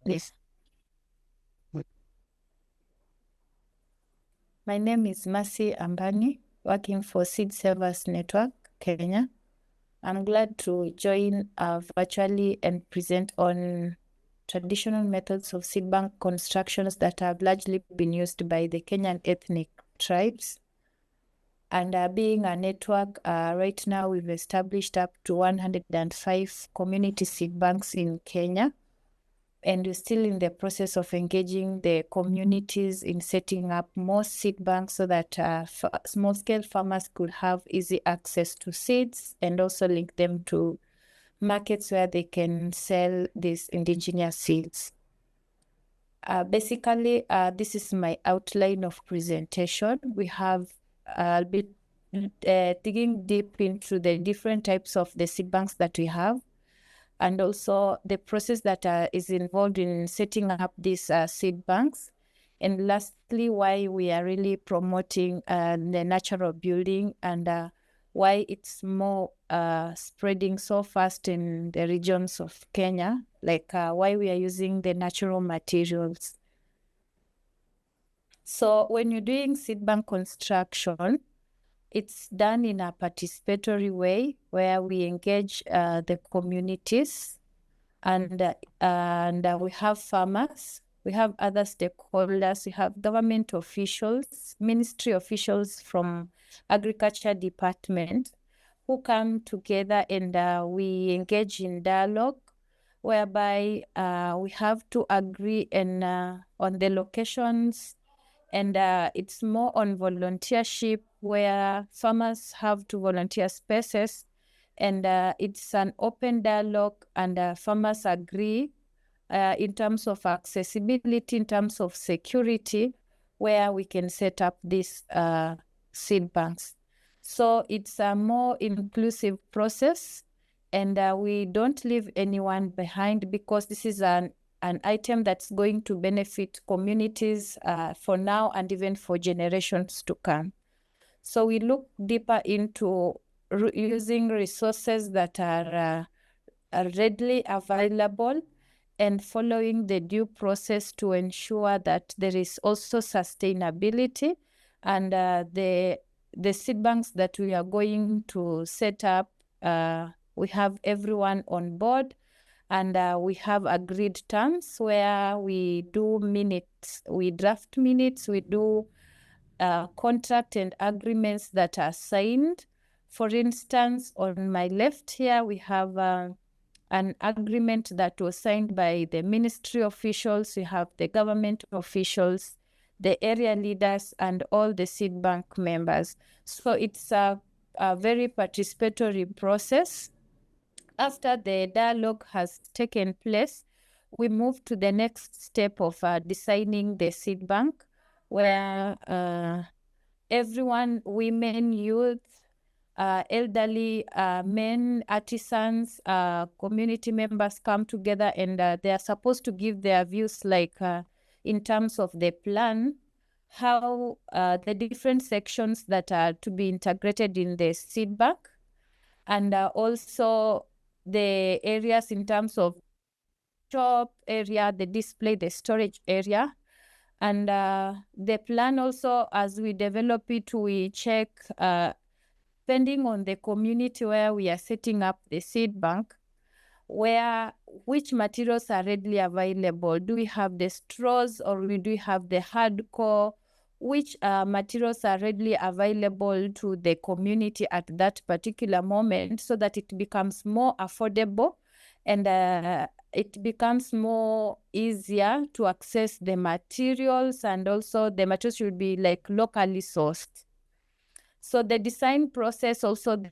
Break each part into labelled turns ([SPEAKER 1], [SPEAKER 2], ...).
[SPEAKER 1] please. My name is Mercy Ambani, working for Seed Savers Network, Kenya. I'm glad to join virtually and present on traditional methods of seed bank constructions that have largely been used by the Kenyan ethnic tribes. And being a network, right now we've established up to 105 community seed banks in Kenya. And we're still in the process of engaging the communities in setting up more seed banks so that small-scale farmers could have easy access to seeds and also link them to markets where they can sell these indigenous seeds. Basically, this is my outline of presentation. I'll be digging deep into the different types of the seed banks that we have, and also the process that is involved in setting up these seed banks. And lastly, why we are really promoting the natural building and why it's more spreading so fast in the regions of Kenya, like why we are using the natural materials. So when you're doing seed bank construction, it's done in a participatory way where we engage the communities and we have farmers, we have other stakeholders, we have government officials, ministry officials from agriculture department who come together and we engage in dialogue whereby we have to agree on the locations, and it's more on volunteership where farmers have to volunteer spaces, and it's an open dialogue, and farmers agree in terms of accessibility, in terms of security, where we can set up these seed banks. So it's a more inclusive process, and we don't leave anyone behind because this is an item that's going to benefit communities for now and even for generations to come. So we look deeper into using resources that are readily available and following the due process to ensure that there is also sustainability, and the seed banks that we are going to set up, we have everyone on board, and we have agreed terms where we do minutes, we draft minutes, we do contract and agreements that are signed. For instance, on my left here, we have an agreement that was signed by the ministry officials, we have the government officials, the area leaders, and all the seed bank members. So it's a very participatory process. After the dialogue has taken place, we move to the next step of designing the seed bank, where everyone, women, youth, elderly, men, artisans, community members come together, and they are supposed to give their views, like in terms of the plan, how the different sections that are to be integrated in the seed bank, and also the areas in terms of shop area, the display, the storage area. And the plan also, as we develop it, we check, depending on the community where we are setting up the seed bank, which materials are readily available. Do we have the straws, or do we have the hardcore? Which materials are readily available to the community at that particular moment, so that it becomes more affordable and it becomes more easier to access the materials, and also the materials should be like locally sourced. So the design process also,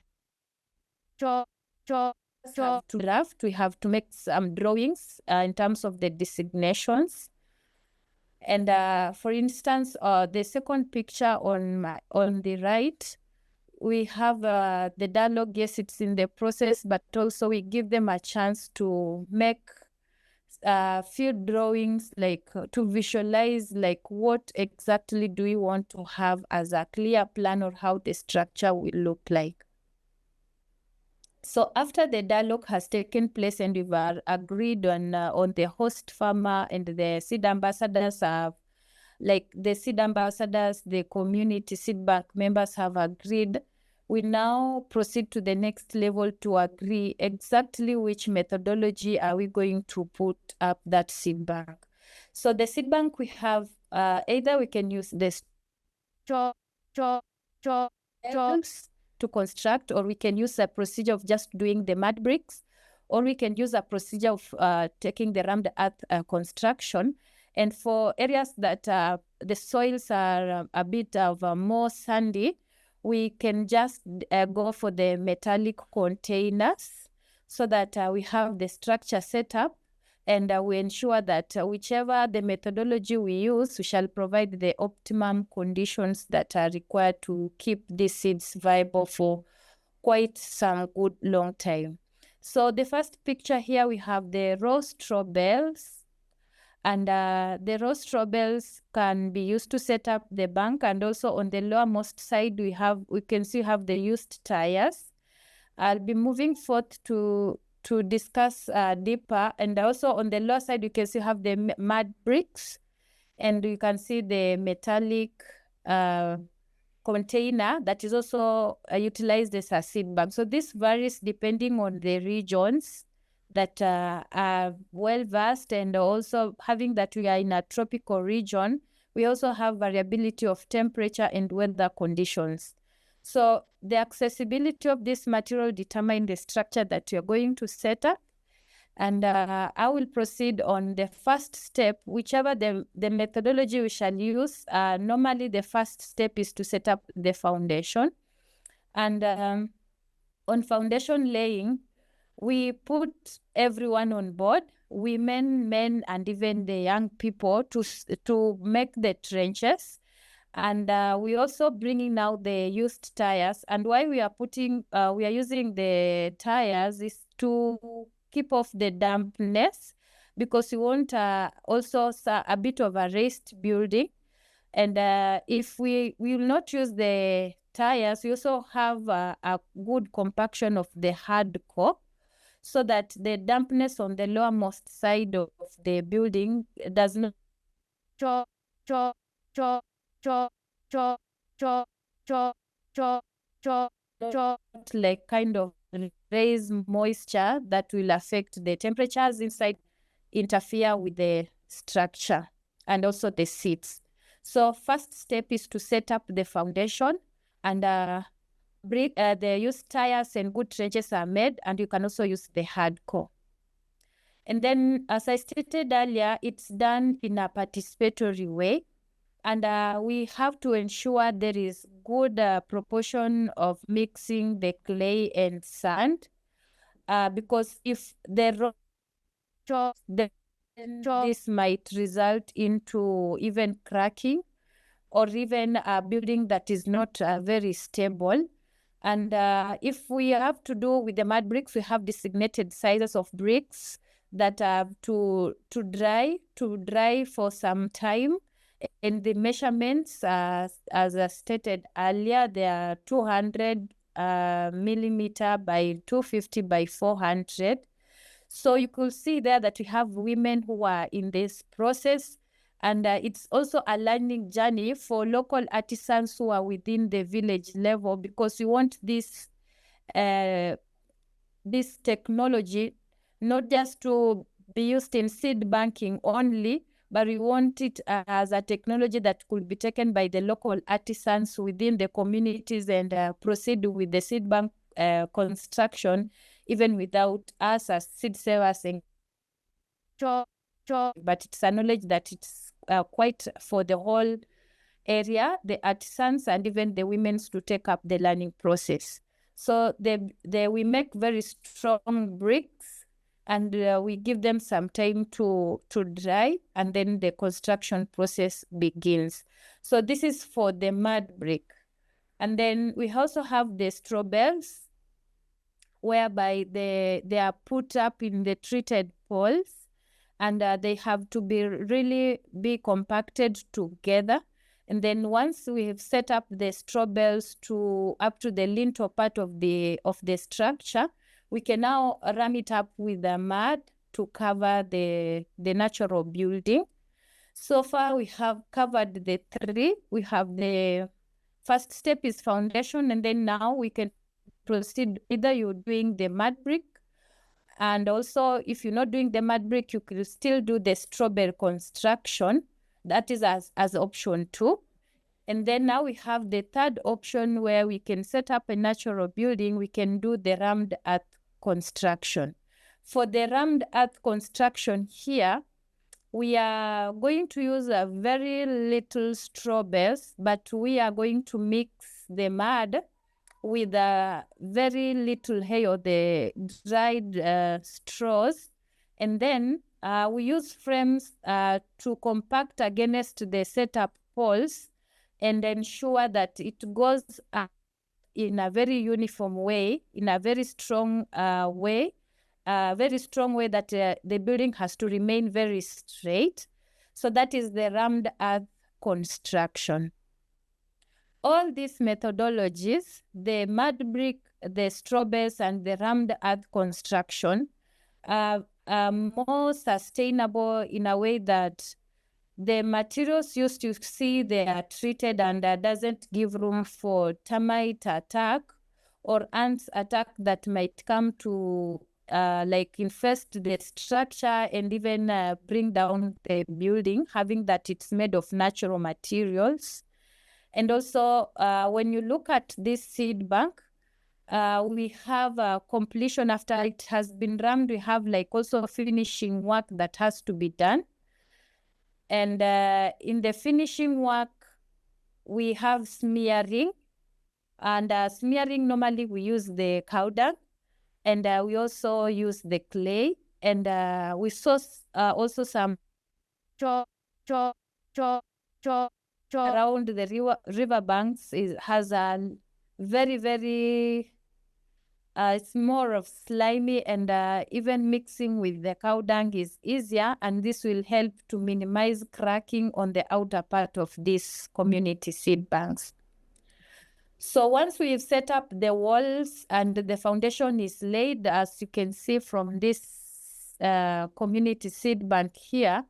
[SPEAKER 1] to draft, we have to make some drawings in terms of the designations. And for instance, the second picture on the right, we have the dialogue. Yes, it's in the process, but also we give them a chance to make few drawings, like to visualize, like what exactly do we want to have as a clear plan, or how the structure will look like. So after the dialogue has taken place and we've agreed on the host farmer and the seed ambassadors like the seed ambassadors, the community seed bank members have agreed, we now proceed to the next level to agree exactly which methodology are we going to put up that seed bank. So the seed bank we have, either we can use the to construct, or we can use a procedure of just doing the mud bricks, or we can use a procedure of taking the rammed earth construction. And for areas that the soils are a bit of more sandy, we can just go for the metallic containers so that we have the structure set up, and we ensure that whichever the methodology we use, we shall provide the optimum conditions that are required to keep these seeds viable for quite some good long time. So the first picture here, we have the raw straw bales. And the raw straw bales can be used to set up the bank. And also on the lowermost side, we can see have the used tires. I'll be moving forth to discuss deeper. And also on the lower side, you can see have the mud bricks, and you can see the metallic container that is also utilized as a seed bank. So this varies depending on the regions that are well versed, and also having that we are in a tropical region, we also have variability of temperature and weather conditions. So the accessibility of this material determine the structure that you're going to set up. And I will proceed on the first step, whichever the methodology we shall use. Normally, the first step is to set up the foundation. And on foundation laying, we put everyone on board, women, men, and even the young people to make the trenches. And we also bringing now the used tires. And why we are using the tires is to keep off the dampness, because we want also a bit of a raised building. And if we will not use the tires, we also have a good compaction of the hard core, so that the dampness on the lowermost side of the building does not like kind of raise moisture that will affect the temperatures inside, interfere with the structure and also the seats. So first step is to set up the foundation, and the used tires and good trenches are made, and you can also use the hard core. And then, as I stated earlier, it's done in a participatory way. And we have to ensure there is good proportion of mixing the clay and sand, because if this might result into even cracking, or even a building that is not very stable. And if we have to do with the mud bricks, we have designated sizes of bricks that have to dry for some time. And the measurements, as I stated earlier, they are 200 millimeter by 250 by 400. So you could see there that we have women who are in this process. And it's also a learning journey for local artisans who are within the village level, because we want this technology not just to be used in seed banking only, but we want it as a technology that could be taken by the local artisans within the communities and proceed with the seed bank construction, even without us as seed savers. But it's a knowledge that it's quite for the whole area, the artisans and even the women to take up the learning process. So we make very strong bricks, and we give them some time to dry, and then the construction process begins. So this is for the mud brick. And then we also have the straw bales, whereby they are put up in the treated poles, and they have to really be compacted together. And then once we have set up the straw bales up to the lintel part of the structure, We can now ram it up with the mud to cover the natural building. So far, we have covered the three. We have the first step is foundation, and then now we can proceed. Either you're doing the mud brick, and also if you're not doing the mud brick, you could still do the strawberry construction. That is as option 2. And then now we have the third option where we can set up a natural building. We can do the rammed earth construction. For the rammed earth construction here, we are going to use a very little straw base, but we are going to mix the mud with a very little hay or the dried straws. And then we use frames to compact against the setup poles and ensure that it goes in a very uniform way, in a very strong way, that the building has to remain very straight. So that is the rammed earth construction. All these methodologies, the mud brick, the straw base, and the rammed earth construction are more sustainable in a way that the materials used to see they are treated and doesn't give room for termite attack or ants attack that might come to like infest the structure and even bring down the building, having that it's made of natural materials. And also, when you look at this seed bank, we have completion after it has been rammed. We have like also finishing work that has to be done. And in the finishing work, we have smearing. And smearing, normally we use the cow dung. And we also use the clay. And we saw also some around the river banks. Has a very, very, it's more of slimy, and even mixing with the cow dung is easier, and this will help to minimize cracking on the outer part of these community seed banks. So once we've set up the walls and the foundation is laid, as you can see from this community seed bank here,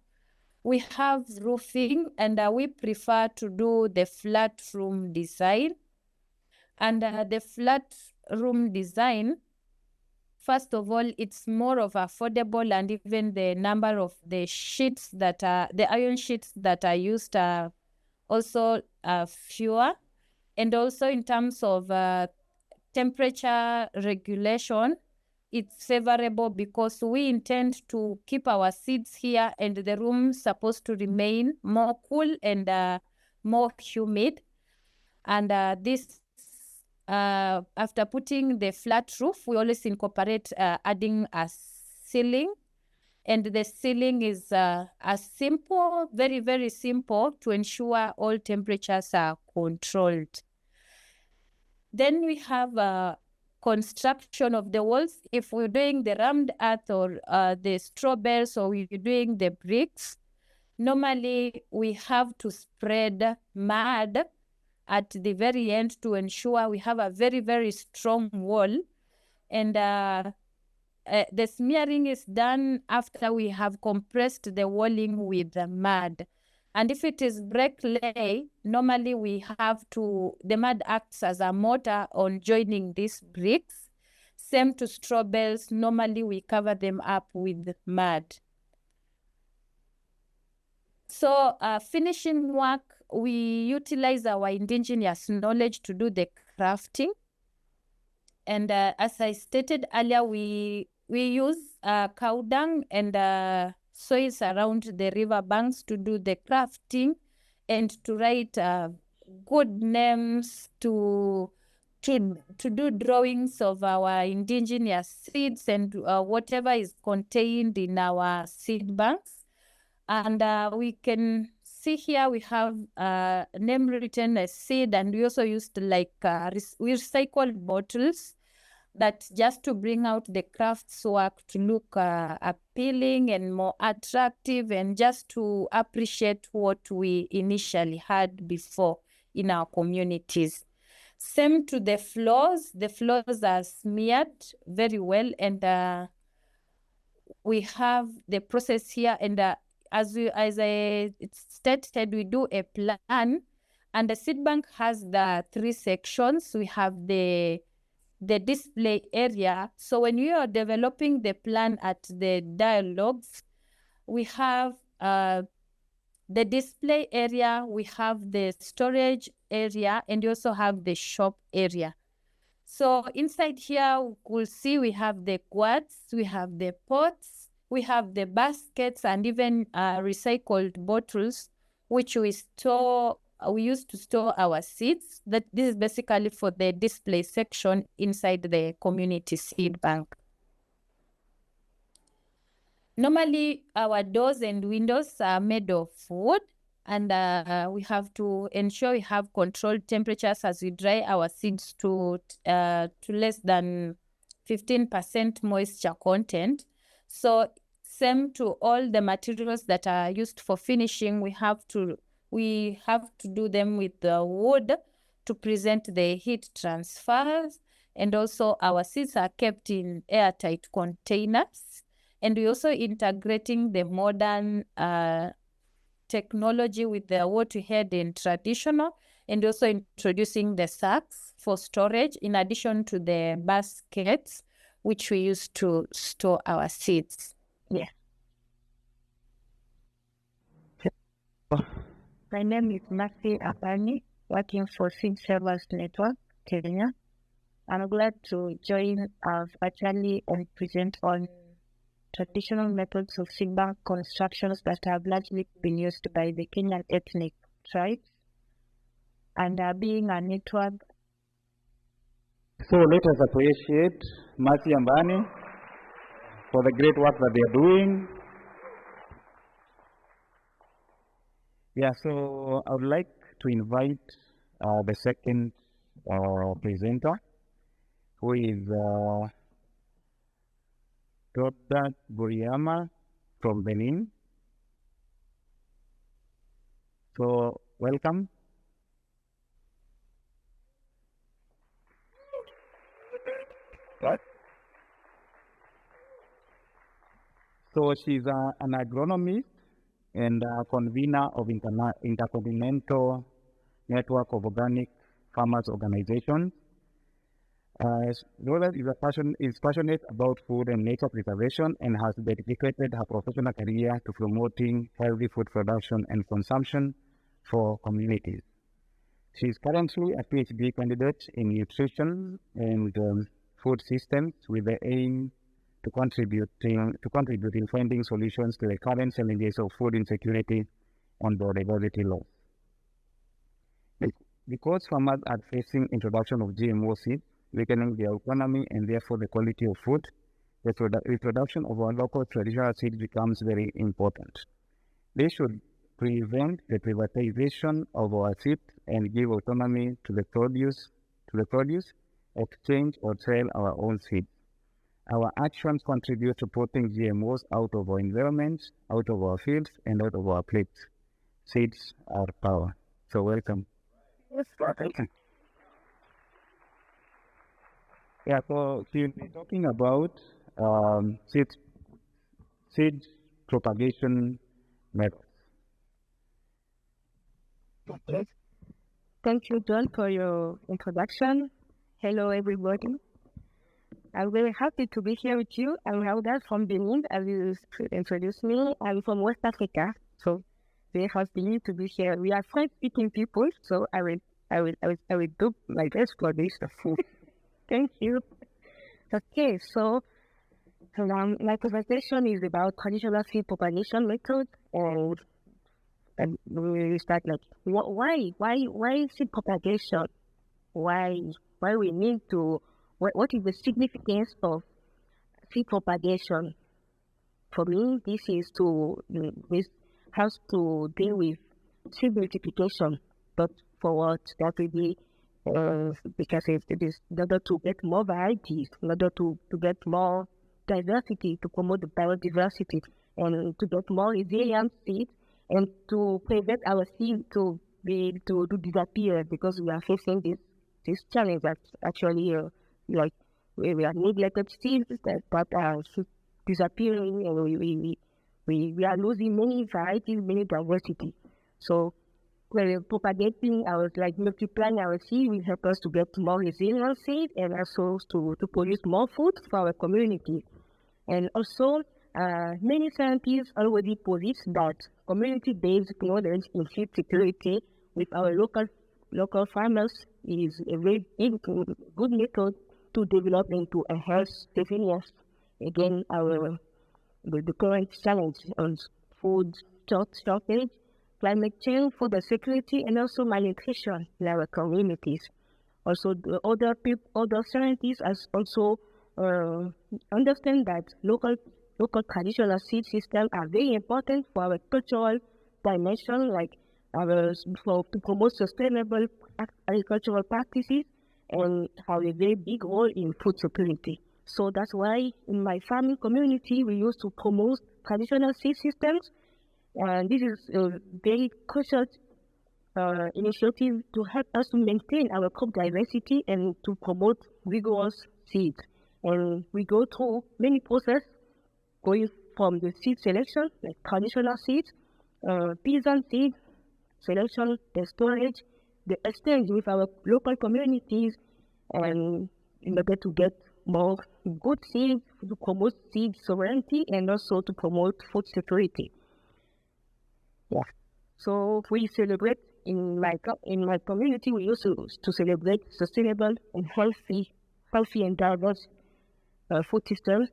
[SPEAKER 1] we have roofing, and we prefer to do the flat room design. And the flat room design, first of all, it's more of affordable, and even the number of the sheets that are, the iron sheets that are used are also fewer. And also in terms of temperature regulation, it's favorable because we intend to keep our seeds here, and the room is supposed to remain more cool and more humid. And this, after putting the flat roof, we always incorporate adding a ceiling. And the ceiling is a simple, very, very simple, to ensure all temperatures are controlled. Then we have construction of the walls. If we're doing the rammed earth or the straw bales, or we're doing the bricks, normally we have to spread mud at the very end to ensure we have a very, very strong wall. And the smearing is done after we have compressed the walling with the mud. And if it is brick lay, normally we have to, the mud acts as a mortar on joining these bricks. Same to straw bales, normally we cover them up with mud. So finishing work, we utilize our indigenous knowledge to do the crafting. And as I stated earlier, we use cow dung and soils around the river banks to do the crafting and to write good names, to do drawings of our indigenous seeds and whatever is contained in our seed banks. And we can see here we have name written as seed, and we also used like we recycled bottles, that just to bring out the crafts work to look appealing and more attractive, and just to appreciate what we initially had before in our communities. Same to the floors. The floors are smeared very well, and we have the process here. And as I stated, we do a plan, and the seed bank has the 3 sections. We have the display area. So when you are developing the plan at the dialogues, we have the display area, we have the storage area, and you also have the shop area. So inside here, we'll see we have the quads, we have the pots, we have the baskets, and even recycled bottles, which we store. We used to store our seeds. This is basically for the display section inside the community seed bank. Normally, our doors and windows are made of wood, and we have to ensure we have controlled temperatures as we dry our seeds to less than 15% moisture content. So same to all the materials that are used for finishing, we have to do them with the wood to prevent the heat transfers, and also our seeds are kept in airtight containers. And we also integrating the modern technology with the what we had in traditional, and also introducing the sacks for storage in addition to the baskets, which we use to store our seeds. Yeah. My name is Ambani, working for Seed Servers Network, Kenya. I'm glad to join virtually and present on traditional methods of seed bank constructions that have largely been used by the Kenyan ethnic tribes, and being a network.
[SPEAKER 2] So let us appreciate Ambani for the great work that they are doing. Yeah, so I would like to invite the second presenter, who is Raoudath Bouraima from Benin. So welcome. What? So she's an agronomist and a convener of Intercontinental Network of Organic Farmers Organizations. Raoudath is passionate about food and nature preservation and has dedicated her professional career to promoting healthy food production and consumption for communities. She is currently a PhD candidate in nutrition and food systems with the aim to contribute in finding solutions to the current challenges of food insecurity and biodiversity loss. Because farmers are facing introduction of GMO seeds, weakening their economy and therefore the quality of food, the reproduction of our local traditional seeds becomes very important. They should prevent the privatization of our seeds and give autonomy to the produce, exchange or sell our own seeds. Our actions contribute to putting GMOs out of our environment, out of our fields, and out of our plates. Seeds are power. So welcome.
[SPEAKER 1] Yes, welcome.
[SPEAKER 2] Yeah, so she'll be talking about seed propagation methods.
[SPEAKER 1] Okay. Thank you, John, for your introduction. Hello, everybody. I'm very happy to be here with you. I'm Raoudath from Benin, as you introduced me. I'm from West Africa, so very happy to be here. We are French-speaking people, so I will do my best for this. Thank you. Okay, so my presentation is about traditional seed propagation methods, and we will start like why seed propagation? Why we need to? What is the significance of seed propagation? For me, this has to deal with seed multiplication, but for what that will be. Because it is in order to get more varieties, in order to get more diversity, to promote the biodiversity, and to get more resilient seeds, and to prevent our seeds to disappear because we are facing this
[SPEAKER 3] this challenge that actually like we are neglected seeds that are disappearing, and we are losing many varieties, many diversity. So we're propagating our, like multiplying our seed will help us to get more resilient seed and also to produce more food for our community. And also, many scientists already posit that community-based knowledge in seed security with our local farmers is a very good method to develop and to enhance resilience against the current challenge on food shortage, climate change, food security, and also malnutrition in our communities. Also, the other scientists has also understand that local traditional seed systems are very important for our cultural dimension, like to promote sustainable agricultural practices, and have a very big role in food security. So that's why in my farming community we used to promote traditional seed systems, and this is a very crucial initiative to help us to maintain our crop diversity and to promote vigorous seeds. And we go through many processes, going from the seed selection, like traditional seeds, peasant seeds, selection, the storage, the exchange with our local communities, and in order to get more good seeds, to promote seed sovereignty, and also to promote food security. Yeah. So we celebrate in my community. We used to celebrate sustainable and healthy and diverse food systems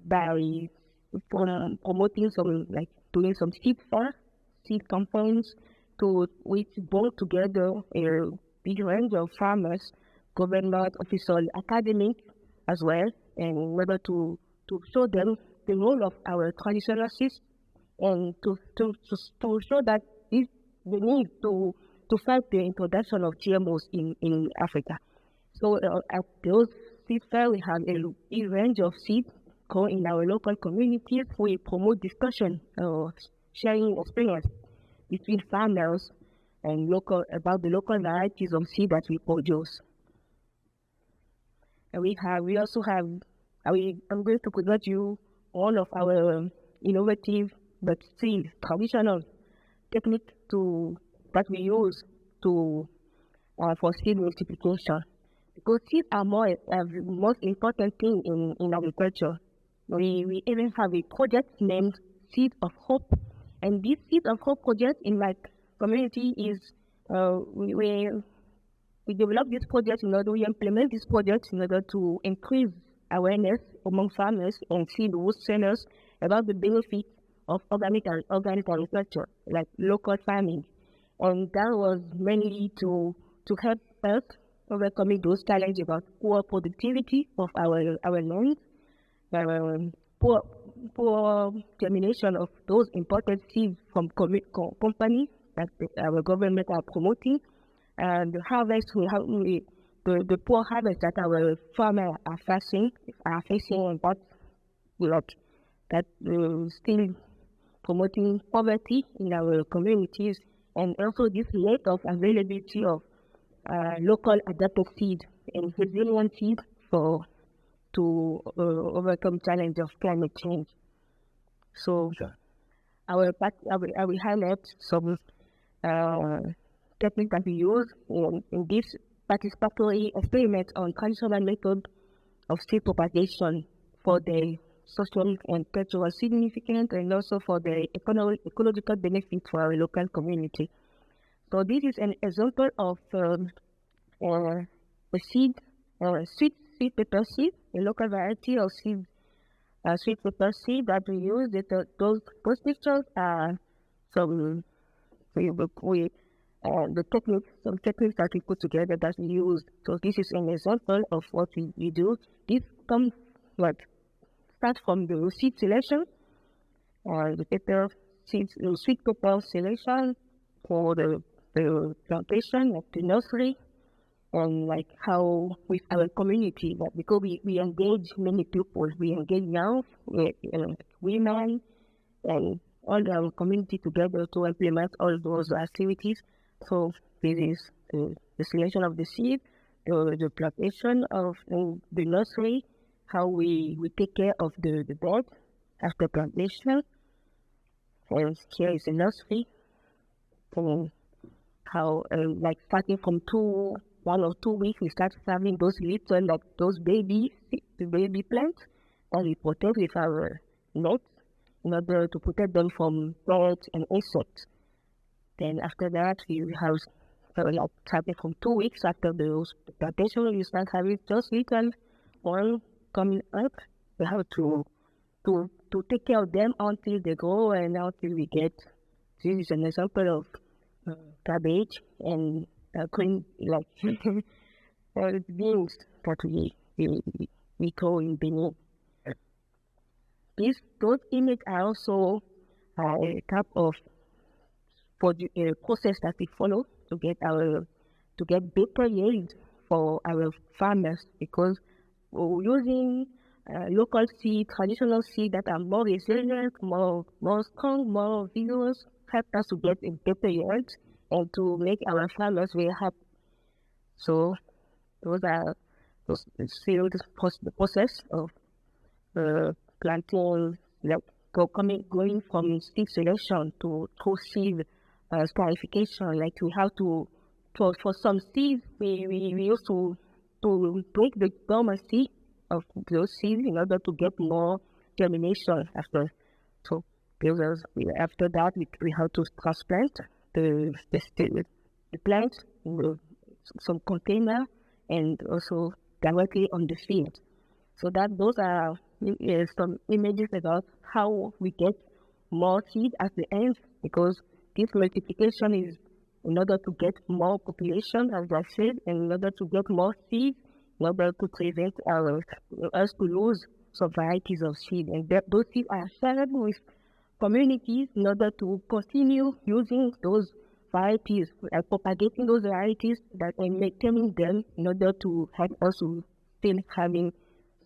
[SPEAKER 3] by promoting doing some seed fair, seed campaigns, which brought together a big range of farmers, government officials, academic as well, and in order to show them the role of our traditional seeds, and to show that the need to fight the introduction of GMOs in Africa. So at those seed fair, we have a big range of seeds grown in our local communities. We promote discussion, sharing experience between farmers and about the local varieties of seed that we produce. And we also have, I'm going to present you all of our innovative but still traditional technique that we use for seed multiplication. Because seeds are the most important thing in agriculture. We even have a project named Seed of Hope, and this Seed of Hope project in my community is we develop this project we implement this project in order to increase awareness among farmers and seed wholesalers about the benefits of organic agriculture, like local farming. And that was mainly to help us overcoming those challenges about poor productivity of our land, poor termination of those imported seeds from companies that our government are promoting, and the harvest the poor harvest that our farmers are facing, that still promoting poverty in our communities, and also this lack of availability of local adapted seed and resilient seed to overcome challenge of climate change. So I will highlight some techniques that we use in this participatory experiment on traditional method of seed propagation for the social and cultural significance, and also for the ecological benefit for our local community. So this is an example of a seed, sweet pepper seed, a local variety of seed, sweet pepper seed that we use. Those pictures are some techniques that we put together that we use. So this is an example of what we do. This start from the seed selection, or the sweet pepper selection for the plantation of the nursery, and like how with our community, because we engage many people, we engage young women and all our community together to implement all those activities. So this is the selection of the seed, the plantation of the nursery, how we take care of the bed after plantation. And here is the nursery. And how like starting from 1 or 2 weeks, we start having those little, like those baby plants, and we protect with our nets in order to protect them from birds and insects. Then after that, we have like starting from 2 weeks after the plantation, we start having just little one coming up. We have to take care of them until they grow and until we get. This is an example of cabbage and green, like beans that we grow in Benin. Those images are also a type of process that we follow to get better yield for our farmers, because using local seed, traditional seed that are more resilient, more strong, more vigorous, help us to get a better yield and to make our farmers very happy. So those are the process of planting, like going from seed selection to seed scarification. Like we have to, for some seeds, we used to break the dormancy of those seeds in order to get more germination after. So after that, we have to transplant the plant in some container and also directly on the field. So those are some images about how we get more seed at the end, because this multiplication is in order to get more population, as I said, and in order to get more seed, in order to prevent us to lose some varieties of seed. And those seeds are shared with communities in order to continue using those varieties, propagating those varieties and maintaining them in order to help us to still having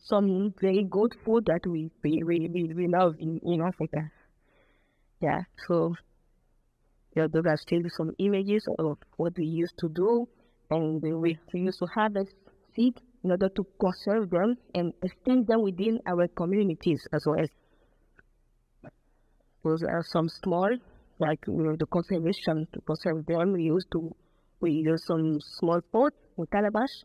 [SPEAKER 3] some very good food that we love in Africa. Yeah, so those are still some images of what we used to do, and we used to harvest seed in order to conserve them and extend them within our communities as well. Those are some small, like the conservation. To conserve them, we use some small pot with calabash,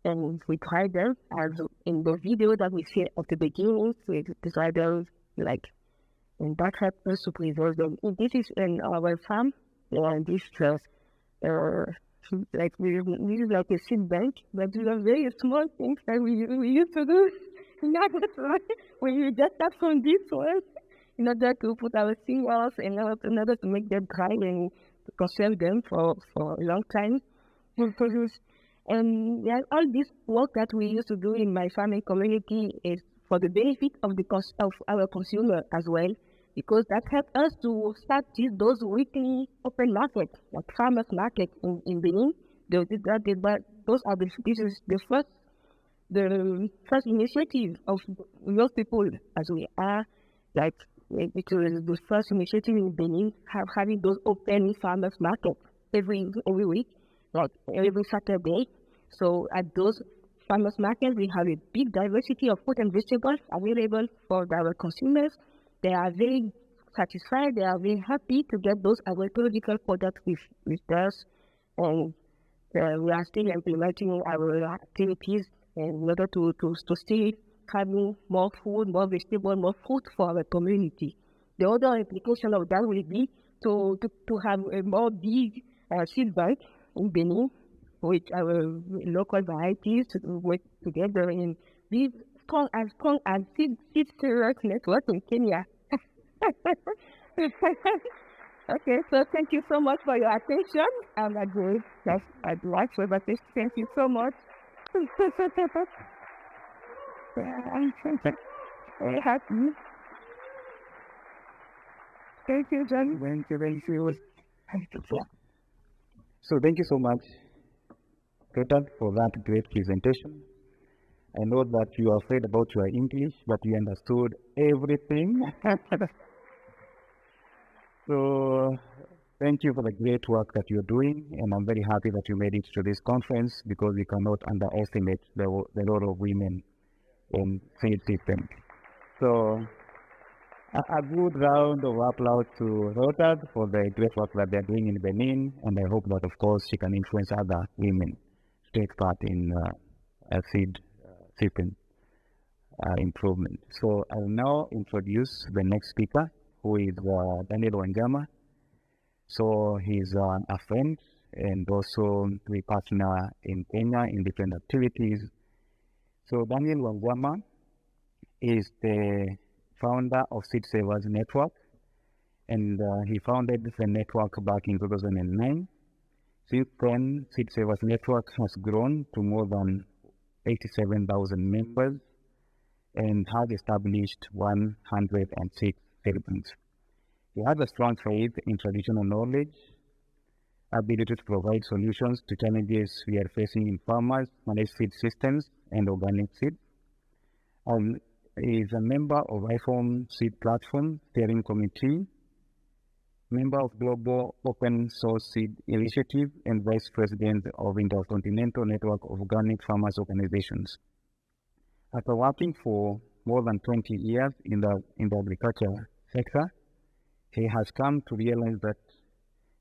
[SPEAKER 3] and we try them. As in the video that we see at the beginning, we try them and that helps us to preserve them. This is in our farm, and this is like a seed bank, but these are very small things that we used to do. We just start from this one in order to put our cereals in order to make them dry and to conserve them for a long time. And all this work that we used to do in my farming community is for the benefit of our consumer as well, because that helped us to start those weekly open markets, like farmers market in Benin. This is the first initiative of those people, as we are, because the first initiative in Benin having those open farmers markets every week, like every Saturday. So at those farmers markets, we have a big diversity of fruit and vegetables available for our consumers. They are very satisfied. They are very happy to get those agroecological products with us. And we are still implementing our activities in order to still having more food, more vegetable, more fruit for our community. The other implication of that will be to have a more big seed bank in Benin with our local varieties to work together in this strong as seed cereal network in Kenya. Okay, so thank you so much for your attention. I'd like to thank you so much. Very happy. Thank you, John.
[SPEAKER 2] Thank you. So thank you so much, Raoudath, for that great presentation. I know that you are afraid about your English, but you understood everything. So Thank you for the great work that you're doing, and I'm very happy that you made it to this conference because we cannot underestimate the role of women in seed system. So a good round of applause to Raoudath for the great work that they're doing in Benin, and I hope that, of course, she can influence other women to take part in a seed system improvement. So I'll now introduce the next speaker, who is Daniel Wanjama. So he's a friend, and also we partner in Kenya in different activities. So Daniel Wanjama is the founder of Seed Savers Network, and he founded the network back in 2009. Since then, Seed Savers Network has grown to more than 87,000 members and has established 106 settlements. He has a strong faith in traditional knowledge, ability to provide solutions to challenges we are facing in farmers, managed seed systems, and organic seed. He is a member of iPhone Seed Platform Steering Committee, member of Global Open Source Seed Initiative, and Vice President of Intercontinental Network of Organic Farmers Organizations. After working for more than 20 years in the agriculture sector, he has come to realize that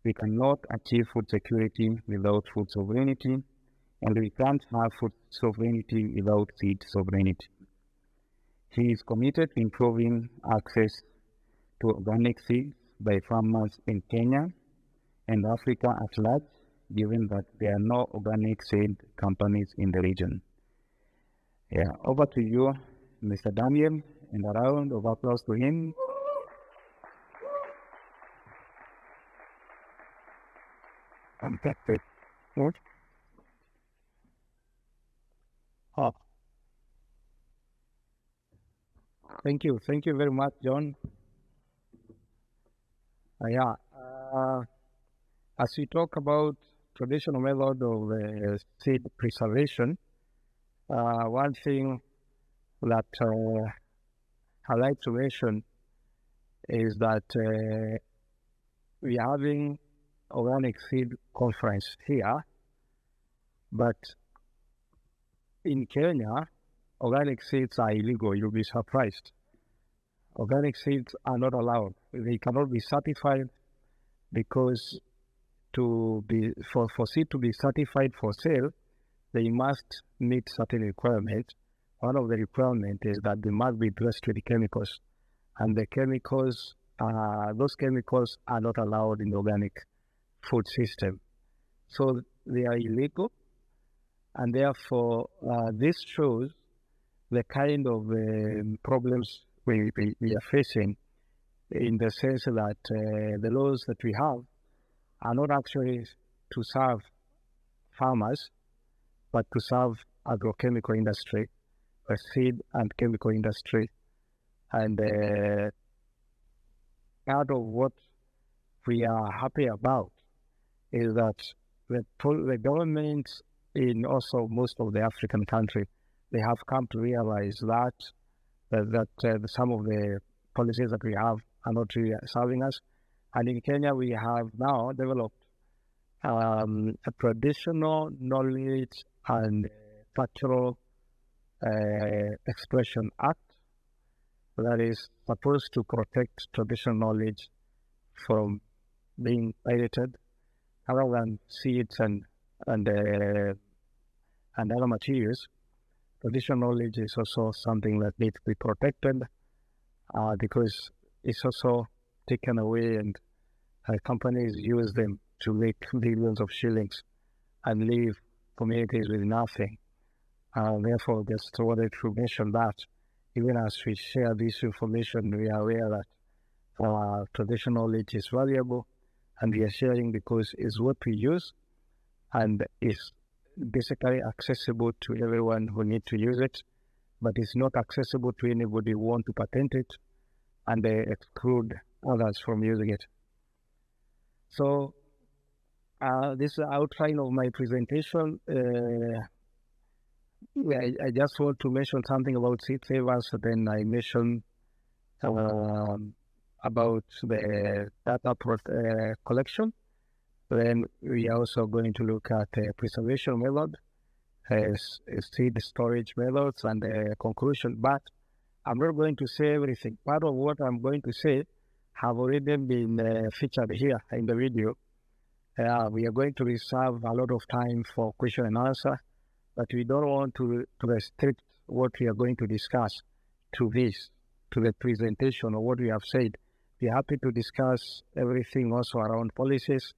[SPEAKER 2] we cannot achieve food security without food sovereignty, and we can't have food sovereignty without seed sovereignty. He is committed to improving access to organic seeds by farmers in Kenya and Africa at large, given that there are no organic seed companies in the region. Yeah, over to you, Mr. Daniel, and a round of applause to him. Fantastic. What? Thank you very much, John. As we talk about traditional method of seed preservation, one thing that I like to mention is that we are having organic seed conference here, but in Kenya, organic seeds are illegal. You'll be surprised. Organic seeds are not allowed. They cannot be certified because for seed to be certified for sale, they must meet certain requirements. One of the requirements is that they must be dressed with chemicals, and the chemicals, those chemicals are not allowed in the organic food system. So they are illegal, and therefore this shows the kind of problems we are facing, in the sense that the laws that we have are not actually to serve farmers, but to serve agrochemical industry, the seed and chemical industry. And part of what we are happy about is that the governments in also most of the African countries, they have come to realize that some of the policies that we have are not really serving us. And in Kenya, we have now developed a traditional knowledge and cultural expression act that is supposed to protect traditional knowledge from being pirated, rather than seeds and other materials. Traditional knowledge is also something that needs to be protected because it's also taken away, and companies use them to make billions of shillings and leave communities with nothing. Therefore, just wanted to mention that even as we share this information, we are aware that traditional knowledge is valuable, and we are sharing because it's what we use and is basically accessible to everyone who need to use it, but it's not accessible to anybody who want to patent it, and they exclude others from using it. So this is the outline of my presentation. I just want to mention something about seed savers, then I mention about the data collection. Then we are also going to look at preservation method, seed storage methods, and conclusion. But I'm not going to say everything. Part of what I'm going to say have already been featured here in the video. We are going to reserve a lot of time for question and answer, but we don't want to restrict what we are going to discuss to the presentation of what we have said. We're happy to discuss everything also around policies.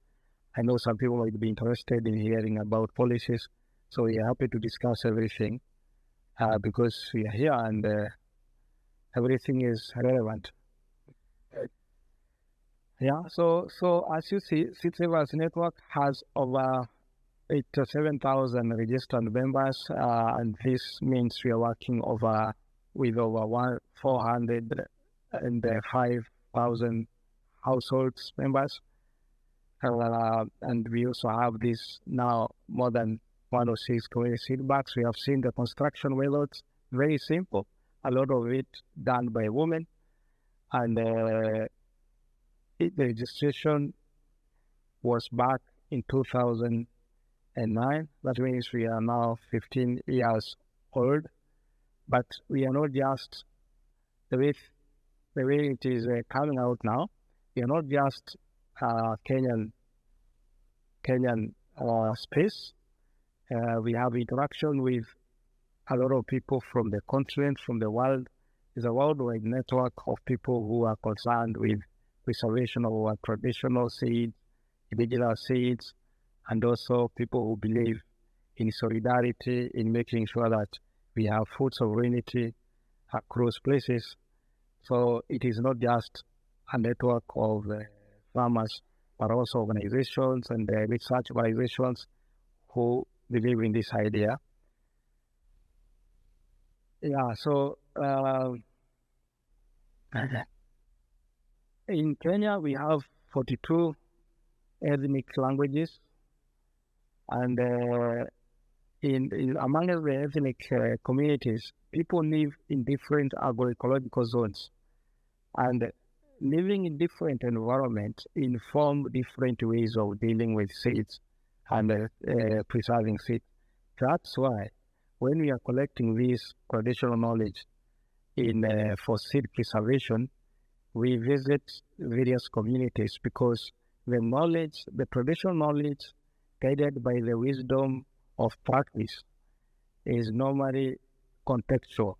[SPEAKER 2] I know some people might be interested in hearing about policies, so we are happy to discuss everything because we are here and everything is relevant. Yeah, so as you see, Seed Savers Network has over 87,000 registered members, and this means we are working with over 405,000 households members. And we also have this now more than 106 community seed banks. We have seen the construction methods, very simple, a lot of it done by women, and the registration was back in 2009. That means we are now 15 years old, but we are not just the way it is coming out now. We are not just Kenyan space. We have interaction with a lot of people from the continent, from the world. It's a worldwide network of people who are concerned with preservation of our traditional seeds, indigenous seeds, and also people who believe in solidarity, in making sure that we have food sovereignty across places. So it is not just a network of farmers, but also organizations and research organizations who believe in this idea. Yeah, so in Kenya, we have 42 ethnic languages, and among the ethnic communities, people live in different agroecological zones, and living in different environments inform different ways of dealing with seeds and preserving seeds. That's why when we are collecting this traditional knowledge for seed preservation, we visit various communities because the traditional knowledge guided by the wisdom of practice is normally contextual.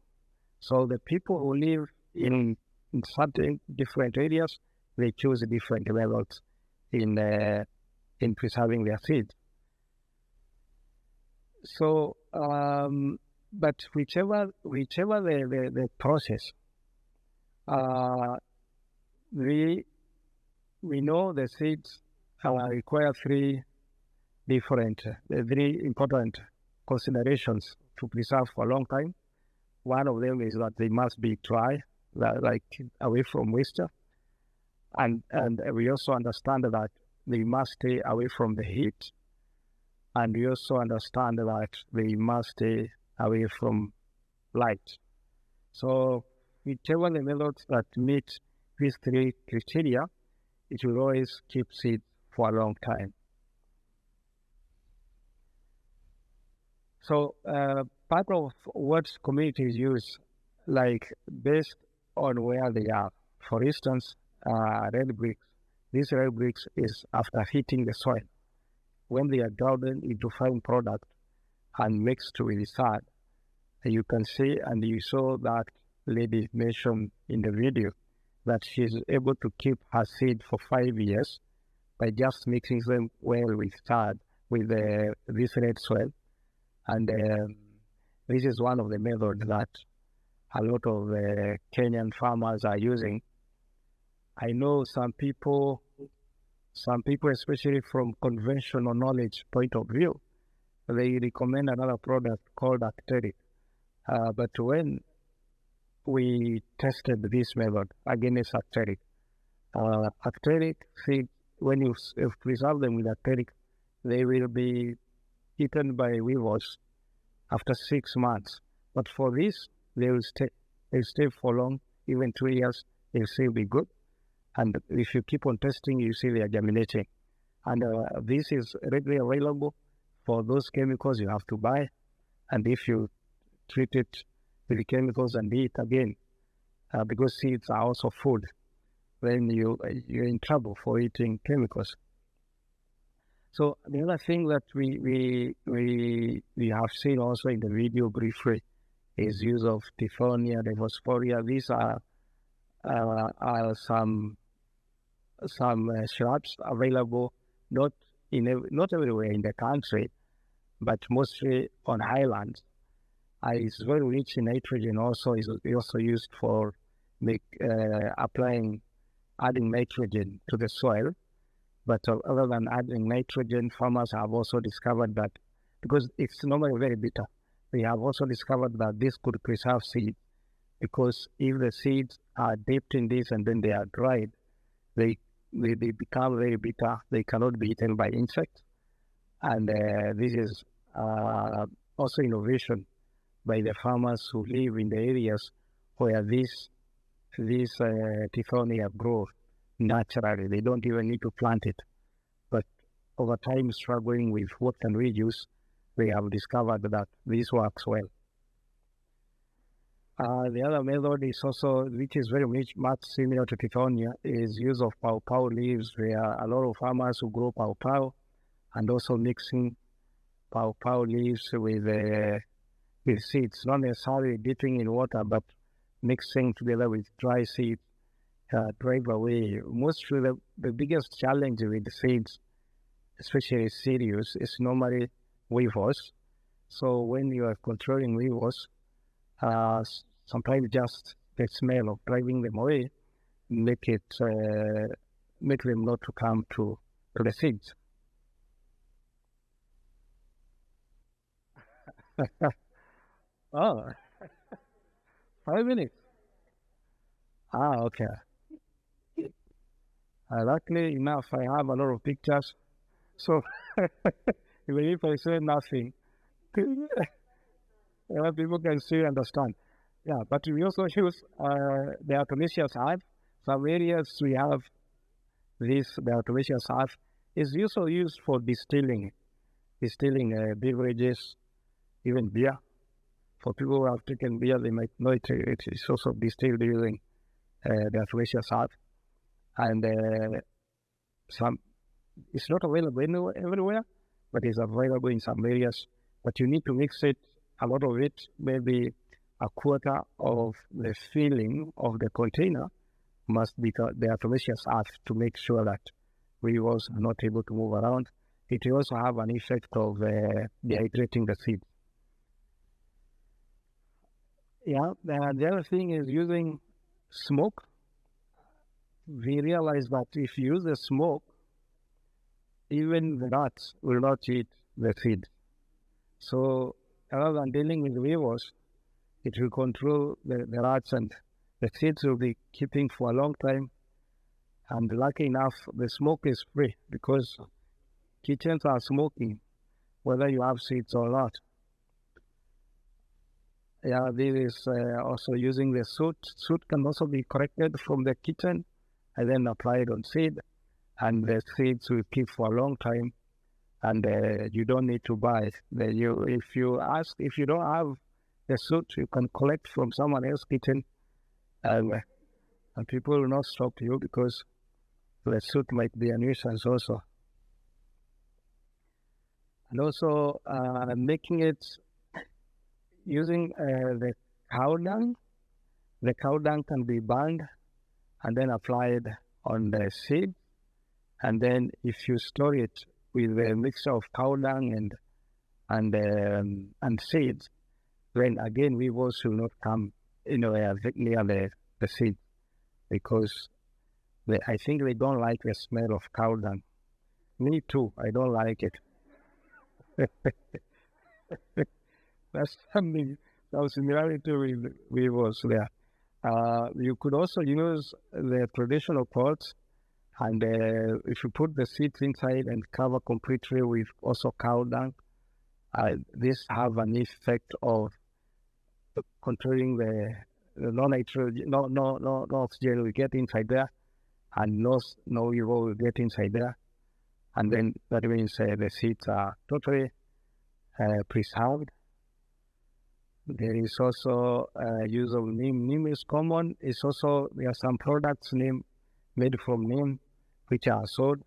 [SPEAKER 2] So the people who live in certain different areas, they choose different methods in preserving their seeds. So, but whichever the process, we know the seeds require three important considerations to preserve for a long time. One of them is that they must be dry, like away from moisture, and we also understand that they must stay away from the heat, and we also understand that they must stay away from light. So whichever the methods that meet these three criteria, it will always keep seeds for a long time. So part of what communities use, like based on where they are. For instance, red bricks. These red bricks is after heating the soil. When they are ground into fine product and mixed with the sand, you can see, and you saw that lady mentioned in the video, that she's able to keep her seed for 5 years by just mixing them well with sand, with this red soil. And this is one of the methods that a lot of Kenyan farmers are using. I know some people, especially from conventional knowledge point of view, they recommend another product called Acteric. But when we tested this method against Acteric, seeds, when you preserve them with Acteric, they will be eaten by weevils after 6 months. But for this, they will stay for long, even 2 years, they'll still be good. And if you keep on testing, you see they are germinating. And this is readily available. For those chemicals you have to buy. And if you treat it with the chemicals and eat again, because seeds are also food, then you're in trouble for eating chemicals. So the other thing that we have seen also in the video briefly is use of Tiffonia, Divosporia. These are some shrubs available not everywhere in the country, but mostly on highlands. It's very rich in nitrogen. Also, is also used for adding nitrogen to the soil. But other than adding nitrogen, farmers have also discovered that, because it's normally very bitter, they have also discovered that this could preserve seeds, because if the seeds are dipped in this and then they are dried, they become very bitter. They cannot be eaten by insects. And this is also innovation by the farmers who live in the areas where these Tiffonia grow naturally. They don't even need to plant it. But over time, struggling with what can we use, they have discovered that this works well. The other method is also, which is very much similar to Tiffonia, is use of pawpaw leaves. There are a lot of farmers who grow pawpaw, and also mixing pawpaw leaves with seeds, not necessarily dipping in water, but mixing together with dry seeds, drive away. Mostly the biggest challenge with seeds, especially cereals, is normally weevils. So when you are controlling weevils, sometimes just the smell of driving them away make them not to come to the seeds. Oh, 5 minutes. Okay. Luckily enough, I have a lot of pictures, so even if I say nothing, people can still understand. Yeah, but we also use the artemisious earth. Some areas we have the artemisious earth is also used for distilling beverages, even beer. For people who have taken beer, they might know it is also distilled using the artemisious earth. And it's not available everywhere, but it's available in some areas. But you need to mix it, a lot of it, maybe a quarter of the filling of the container must be the artemisious earth, to make sure that weevils are not able to move around. It will also have an effect of dehydrating the seed. Yeah, the other thing is using smoke. We realize that if you use the smoke, even the rats will not eat the seed. So rather than dealing with weevils, it will control the rats, and the seeds will be keeping for a long time. And lucky enough, the smoke is free, because kitchens are smoking, whether you have seeds or not. Yeah, this is also using the soot. Soot can also be collected from the kitchen and then applied on seed, and the seeds will keep for a long time, and you don't need to buy it. If you don't have the soot, you can collect from someone else's kitchen, and people will not stop you, because the soot might be a nuisance also. And also making it using the cow dung. The cow dung can be burned and then applied on the seed. And then if you store it with a mixture of cow dung and seeds, then again weevils will not come near the seed, because I think they don't like the smell of cow dung. Me too, I don't like it. That's something, some similarity with weevils there. You could also use the traditional pots, and if you put the seeds inside and cover completely with also cow dung, this have an effect of controlling the no oxygen we get inside there, and no evil will get inside there. And then that means the seeds are totally preserved. There is also use of neem. Neem is common. It's also, there are some products made from neem which are sold.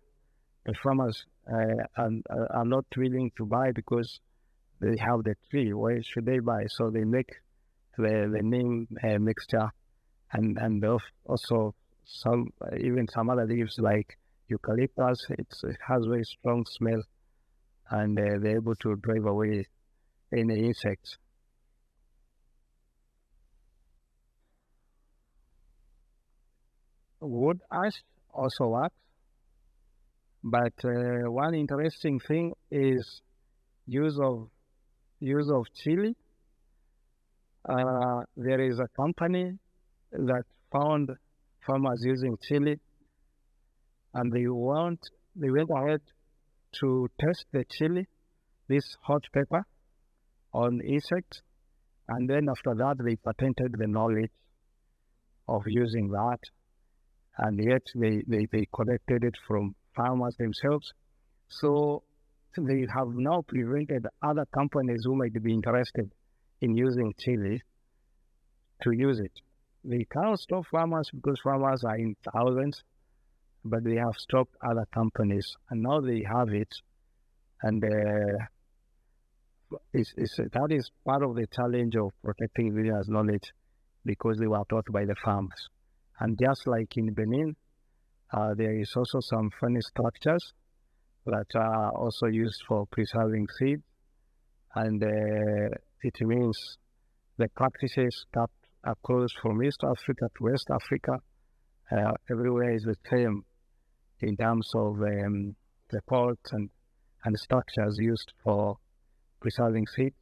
[SPEAKER 2] The farmers are not willing to buy because they have the tree. Why should they buy? So they make the neem mixture, and also even some other leaves like eucalyptus. It has very strong smell, and they're able to drive away any insects. Wood ash also works, but one interesting thing is use of chili. There is a company that found farmers using chili, and they went ahead to test the chili, this hot pepper, on insects, and then after that they patented the knowledge of using that, and yet they collected it from farmers themselves. So they have now prevented other companies who might be interested in using chili to use it. They cannot stop farmers because farmers are in thousands, but they have stopped other companies, and now they have it, and that is part of the challenge of protecting indigenous knowledge, because they were taught by the farmers. And just like in Benin, there is also some funny structures that are also used for preserving seeds, and it means the practices cut across from East Africa to West Africa. Everywhere is the same in terms of the pots and structures used for preserving seeds.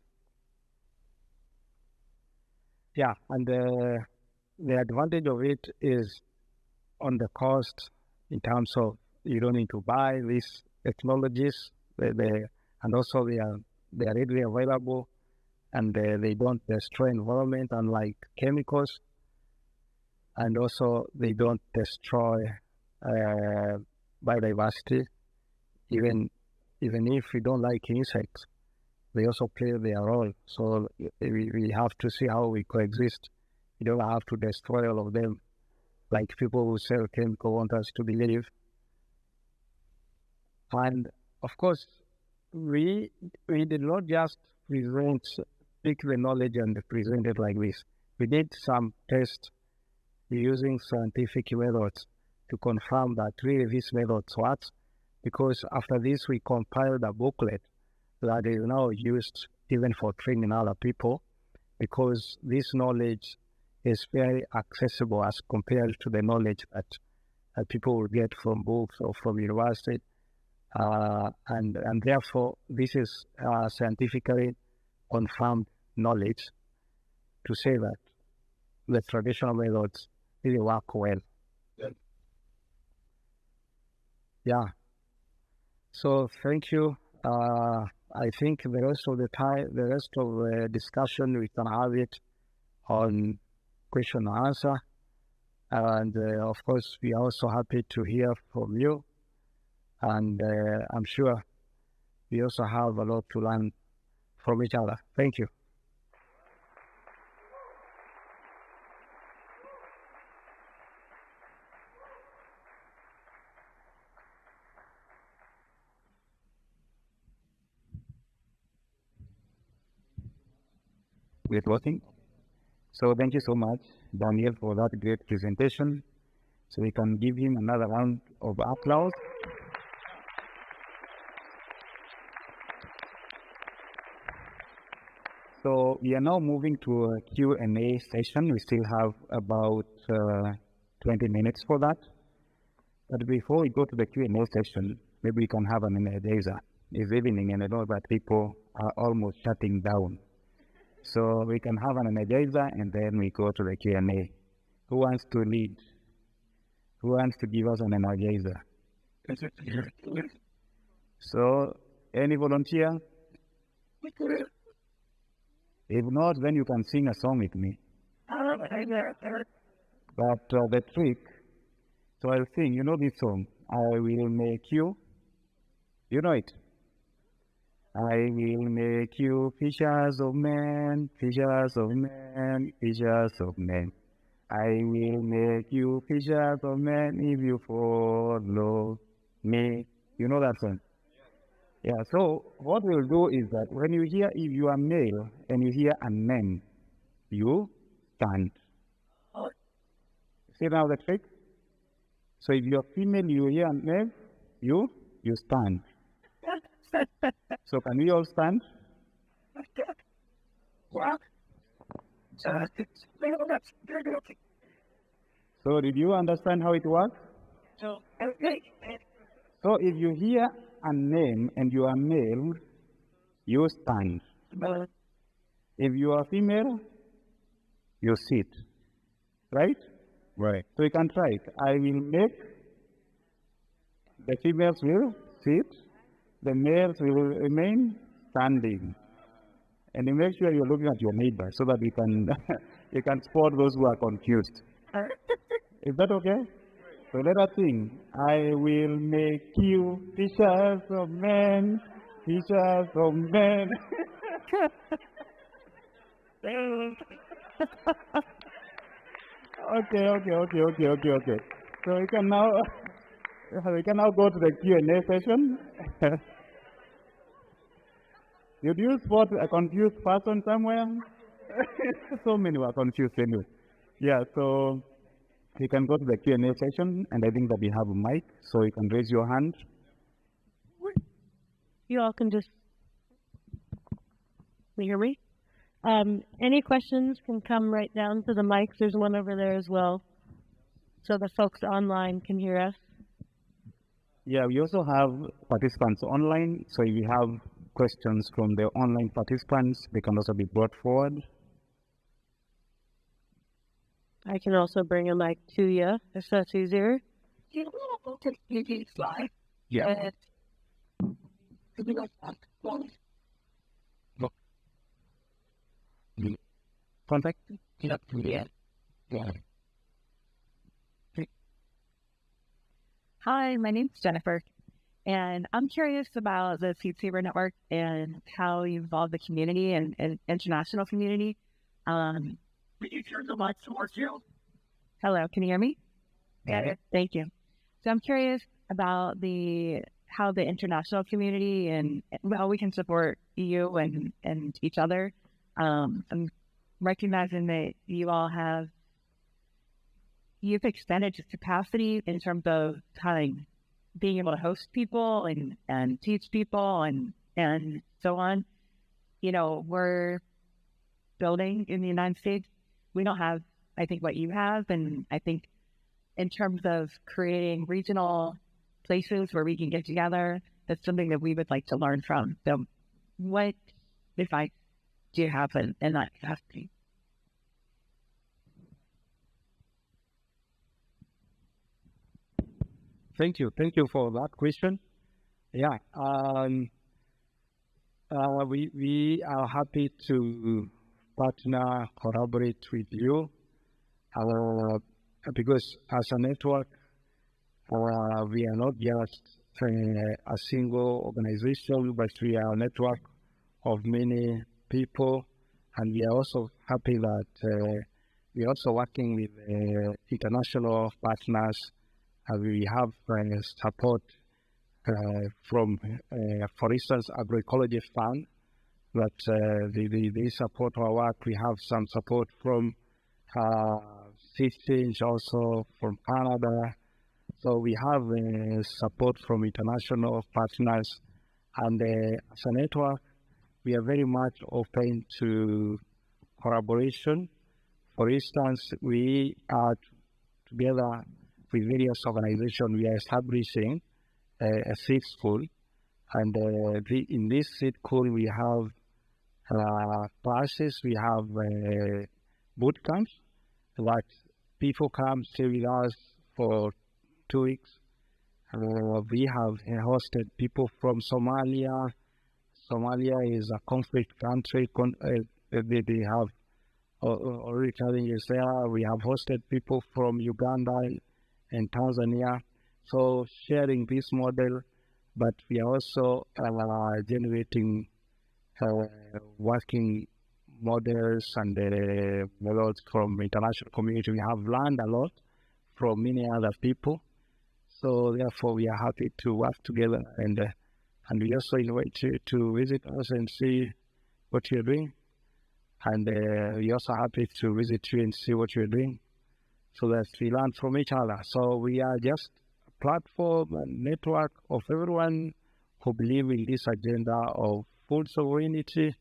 [SPEAKER 2] Yeah, and the advantage of it is on the cost, in terms of you don't need to buy these technologies, and also they are readily available, and they don't destroy environment unlike chemicals, and also they don't destroy biodiversity. Even if we don't like insects, they also play their role. So we have to see how we coexist. You don't have to destroy all of them, like people who sell chemical want us to believe. And of course, we did not just pick the knowledge and present it like this. We did some tests using scientific methods to confirm that really these methods work, because after this we compiled a booklet that is now used even for training other people, because this knowledge is very accessible as compared to the knowledge that people will get from books or from university. And therefore, this is scientifically confirmed knowledge to say that the traditional methods really work well. Yeah. So thank you. I think the rest of the discussion, we can have it on question and answer. And of course, we are also happy to hear from you. And I'm sure we also have a lot to learn from each other. Thank you. Great working. So thank you so much, Daniel, for that great presentation. So we can give him another round of applause. So we are now moving to a Q&A session. We still have about 20 minutes for that. But before we go to the Q&A session, maybe we can have an energizer. It's evening, and I know that people are almost shutting down. So we can have an energizer, and then we go to the Q&A. Who wants to lead? Who wants to give us an energizer? So, any volunteer? If not, then you can sing a song with me. But the trick, So I'll sing, you know this song, I will make you, you know it? I will make you fishers of men, fishers of men, fishers of men. I will make you fishers of men if you follow me. You know that song? Yeah, so what we'll do is that when you hear, if you are male and you hear a name, you stand. See now the trick? So if you're female, you hear a name, you stand. So can we all stand? So did you understand how it works? So if you hear a name and you are male, you stand. If you are female, you sit. Right?
[SPEAKER 4] Right.
[SPEAKER 2] So you can try it. I will make, the females will sit, the males will remain standing. And you make sure you're looking at your neighbor so that you can you can spot those who are confused. Is that okay? So let us sing. I will make you fishers of men, fishers of men. Okay. So we can now go to the Q&A session. Did you spot a confused person somewhere? So many were confused anyway. Yeah, so you can go to the Q&A session, and I think that we have a mic, so you can raise your hand.
[SPEAKER 3] You all can just, you hear me? Any questions can come right down to the mics. There's one over there as well, so the folks online can hear us.
[SPEAKER 2] Yeah, we also have participants online, so if you have questions from the online participants, they can also be brought forward.
[SPEAKER 3] I can also bring a mic to you if that's easier.
[SPEAKER 2] Yeah. Contact?
[SPEAKER 5] Hi, my name's Jennifer, and I'm curious about the Seed Saver Network and how you involve the community and international community. Can you turn the mic towards you? Hello, can you hear me? Yeah. Thank you. So I'm curious about how the international community and how we can support you and each other. I'm recognizing that you've extended your capacity in terms of time, being able to host people and teach people and so on. You know, we're building in the United States. We don't have, I think, what you have. And I think in terms of creating regional places where we can get together, that's something that we would like to learn from. So what advice do you have in that capacity?
[SPEAKER 2] Thank you for that question. Yeah, we are happy to partner, collaborate with you, because as a network, we are not just a single organization, but we are a network of many people, and we are also happy that we are also working with international partners. We have support from, for instance, Agroecology Fund, that they support our work. We have some support from Systems, also from Canada. So we have support from international partners, and as a network, we are very much open to collaboration. For instance, we are together with various organizations. We are establishing a seed school, and in this seed school we have classes, we have boot camps, that people come stay with us for 2 weeks. We have hosted people from Somalia. Somalia is a conflict country. They have already challenges there. We have hosted people from Uganda, in Tanzania. So sharing this model, but we are also generating working models and models from international community. We have learned a lot from many other people. So therefore, we are happy to work together, and we also invite you to visit us and see what you're doing. And we're also happy to visit you and see what you're doing, so that we learn from each other. So we are just a platform and network of everyone who believe in this agenda of food sovereignty,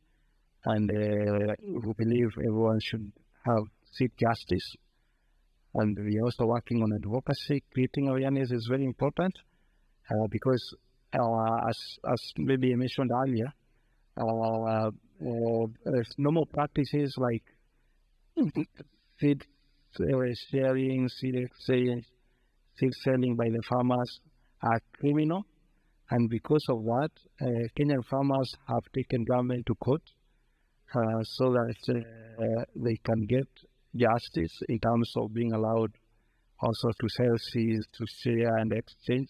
[SPEAKER 2] and who believe everyone should seek justice. And we're also working on advocacy. Creating awareness is very important because, as maybe I mentioned earlier, normal practices like seed sharing, seed exchange, seed selling by the farmers are criminal. And because of that, Kenyan farmers have taken government to court so that they can get justice in terms of being allowed also to sell seeds, to share and exchange.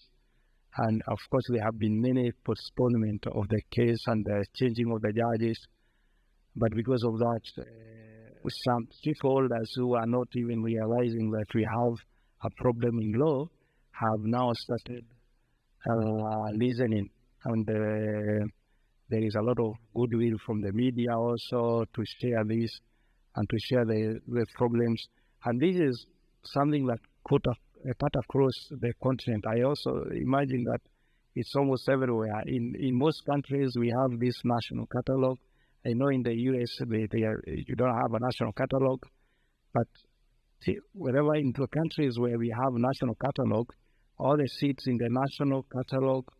[SPEAKER 2] And of course, there have been many postponement of the case and the changing of the judges. But because of that, some stakeholders who are not even realizing that we have a problem in law have now started listening. And there is a lot of goodwill from the media also to share this and to share the problems. And this is something that cut across the continent. I also imagine that it's almost everywhere. In most countries, we have this national catalog. I know in the US, you don't have a national catalog, but wherever in the countries where we have national catalog, all the seeds in the national catalog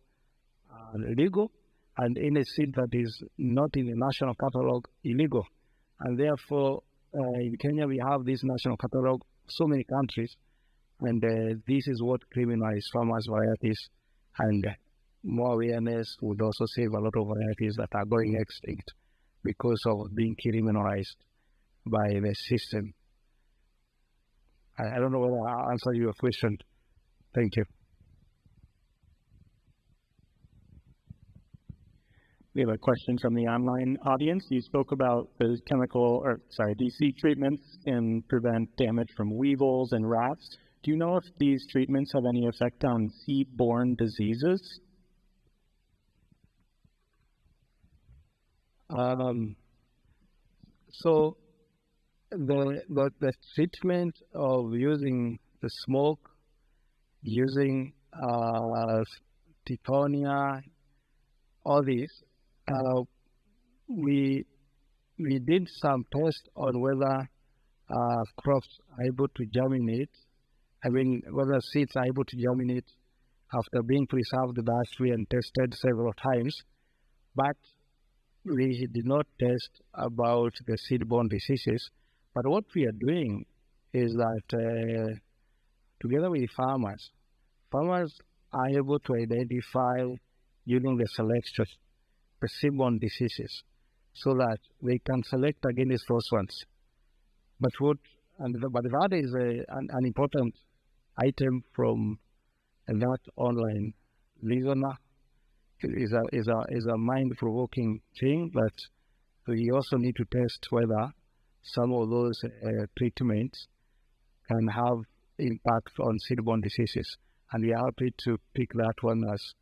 [SPEAKER 2] are legal, and any seed that is not in the national catalog, illegal. And therefore, in Kenya, we have this national catalog, so many countries, and this is what criminalizes farmers' varieties, and more awareness would also save a lot of varieties that are going extinct because of being criminalized by the system. I don't know whether I answered your question. Thank you.
[SPEAKER 4] We have a question from the online audience. You spoke about the these seed treatments can prevent damage from weevils and rats. Do you know if these treatments have any effect on seed-borne diseases?
[SPEAKER 2] So the treatment of using the smoke, using Titonia, all these, we did some tests on whether crops are able to germinate. I mean, whether seeds are able to germinate after being preserved dust-free and tested several times, but we did not test about the seed-borne diseases. But what we are doing is that together with farmers are able to identify during the selection the seed-borne diseases so that they can select against those ones. But that is an important item from that online listener. Is a mind-provoking thing, but we also need to test whether some of those treatments can have impact on seed-borne diseases, and we are happy to pick that one as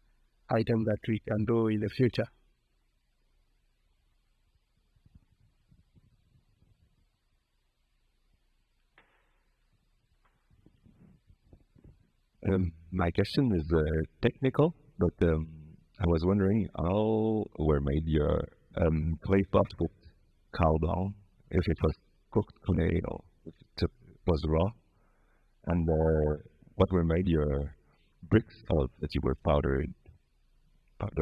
[SPEAKER 2] item that we can do in the future.
[SPEAKER 6] My question is technical, but I was wondering how were made your clay pot with cow dung, if it was cooked clay or if it was raw, and what were made your bricks of that you were powdering.
[SPEAKER 2] I'm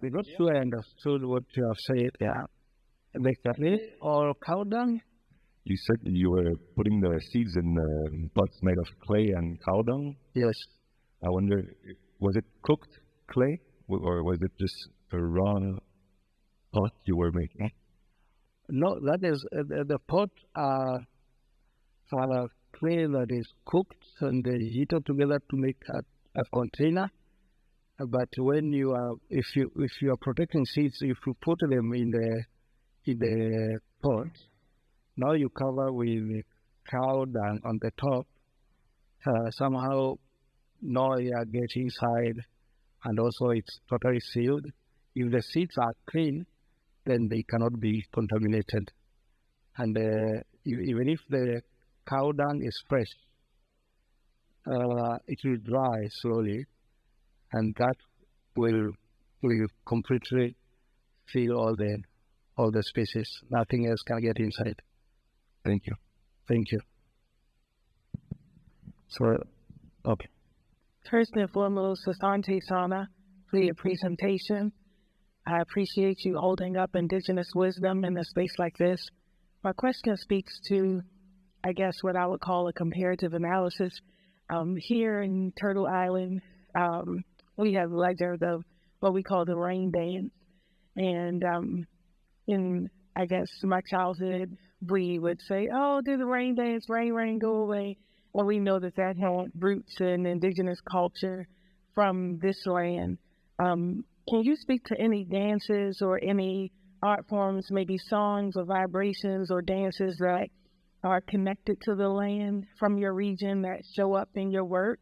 [SPEAKER 2] not sure I understood what you have said. Yeah, the clay or cow dung?
[SPEAKER 6] You said you were putting the seeds in pots made of clay and cow dung?
[SPEAKER 2] Yes.
[SPEAKER 6] I wonder, was it cooked clay or was it just a raw pot you were making?
[SPEAKER 7] No, that is the pot are clay that is cooked and heated together to make a container. But when you are, if you are protecting seeds, if you put them in the pot, now you cover with cow dung on the top. Somehow, no air gets inside, and also it's totally sealed. If the seeds are clean, then they cannot be contaminated. And even if the cow dung is fresh, it will dry slowly, and that will completely fill all the spaces. Nothing else can get inside.
[SPEAKER 6] Thank you.
[SPEAKER 7] Thank you. So, okay.
[SPEAKER 8] First and foremost, Asante Sana, for your presentation. I appreciate you holding up indigenous wisdom in a space like this. My question speaks to, I guess, what I would call a comparative analysis. Here in Turtle Island, we have legends of what we call the rain dance. And in, I guess, my childhood, we would say, oh, do the rain dance, rain, rain, go away. Well, we know that had roots in indigenous culture from this land. Can you speak to any dances or any art forms, maybe songs or vibrations or dances that are connected to the land from your region that show up in your work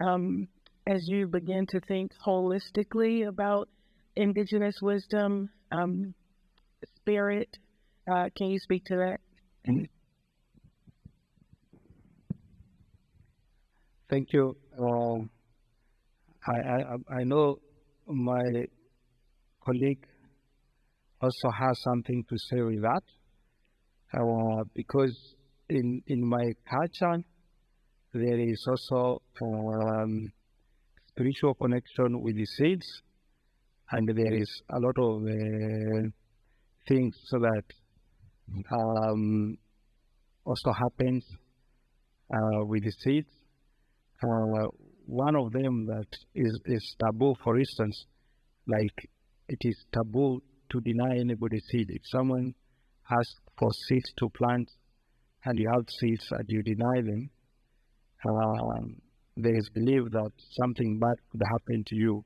[SPEAKER 8] as you begin to think holistically about indigenous wisdom, spirit? Can you speak to that?
[SPEAKER 7] Thank you. I know my colleague also has something to say with that, because in my culture there is also spiritual connection with the seeds, and there is a lot of things that also happens with the seeds. One of them that is taboo, for instance, like it is taboo to deny anybody seed. If someone asks for seeds to plant and you have seeds and you deny them, there is belief that something bad could happen to you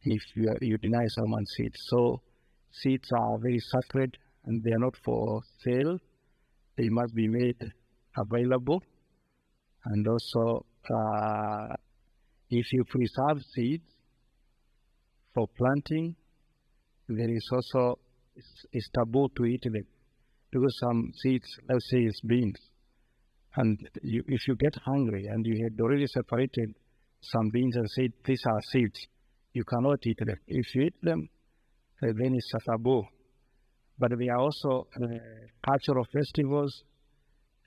[SPEAKER 7] if you deny someone seeds. So seeds are very sacred and they are not for sale. They must be made available. And also, if you preserve seeds for planting, there is also, it's taboo to eat them. Because some seeds, let's say it's beans, and if you get hungry and you had already separated some beans and said these are seeds, you cannot eat them. If you eat them, then it's a taboo. But there are also cultural festivals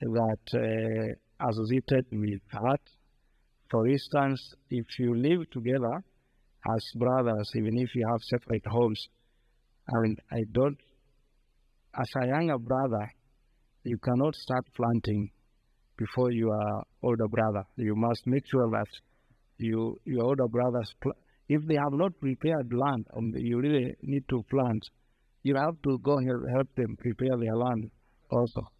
[SPEAKER 7] that associated with that. For instance, if you live together as brothers, even if you have separate homes, as a younger brother, you cannot start planting before your older brother. You must make sure that your older brothers, if they have not prepared land and you really need to plant, you have to go and help them prepare their land also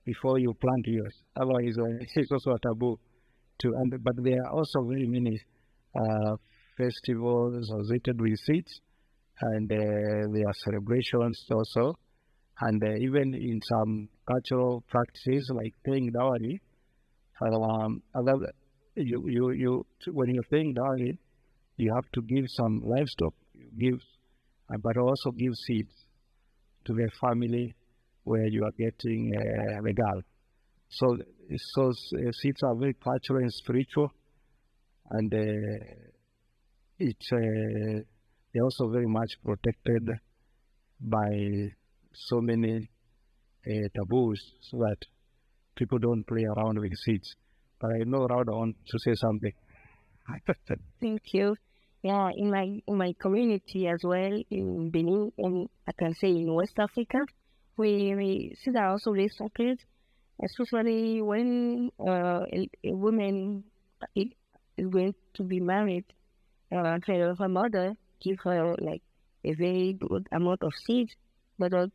[SPEAKER 7] before you plant yours. Otherwise, it's also a taboo. But there are also very many festivals associated with seeds, and there are celebrations also. And even in some cultural practices like paying dowry, when you're paying dowry, you have to give some livestock, but also give seeds to the family where you are getting the girl. So seeds are very cultural and spiritual, and they're also very much protected by so many taboos, so that people don't play around with seeds. But I know Raoudath wants to say something.
[SPEAKER 3] Thank you. Yeah, in my community as well, in Benin, and I can say in West Africa, we seeds are also very sacred, especially when a woman is going to be married. Her mother give her like a very good amount of seeds, but to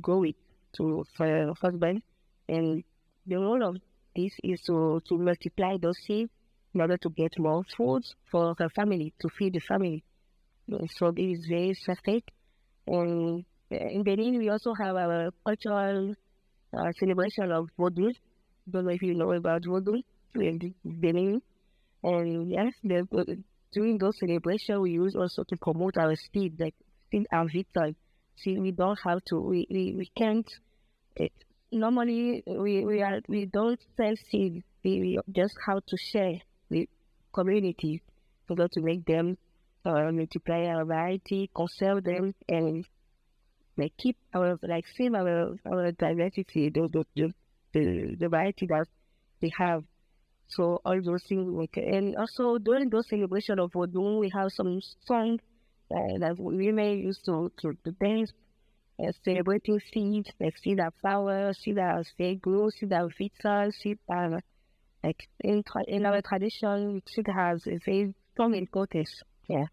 [SPEAKER 3] go with to for husband, and the role of this is to multiply those seeds in order to get more food for the family, to feed the family. So this is very specific. And in Benin, we also have our cultural celebration of Vodou. Don't know if you know about Vodou in Benin. And yes, during those celebrations, we use also to promote our seed, like seed and vital. See, we don't have to, we can't, normally we don't sell seed. We just have to share with community in order to make them multiply our variety, conserve them, and like keep save our diversity, the variety that they have. So all those things, and also during those celebrations of Vodou, we have some songs that women used to dance, celebrating seeds, like seed that flower, seed that stay grow, seed that vital, seed that like in our tradition, seed has a very strong importance. Yeah.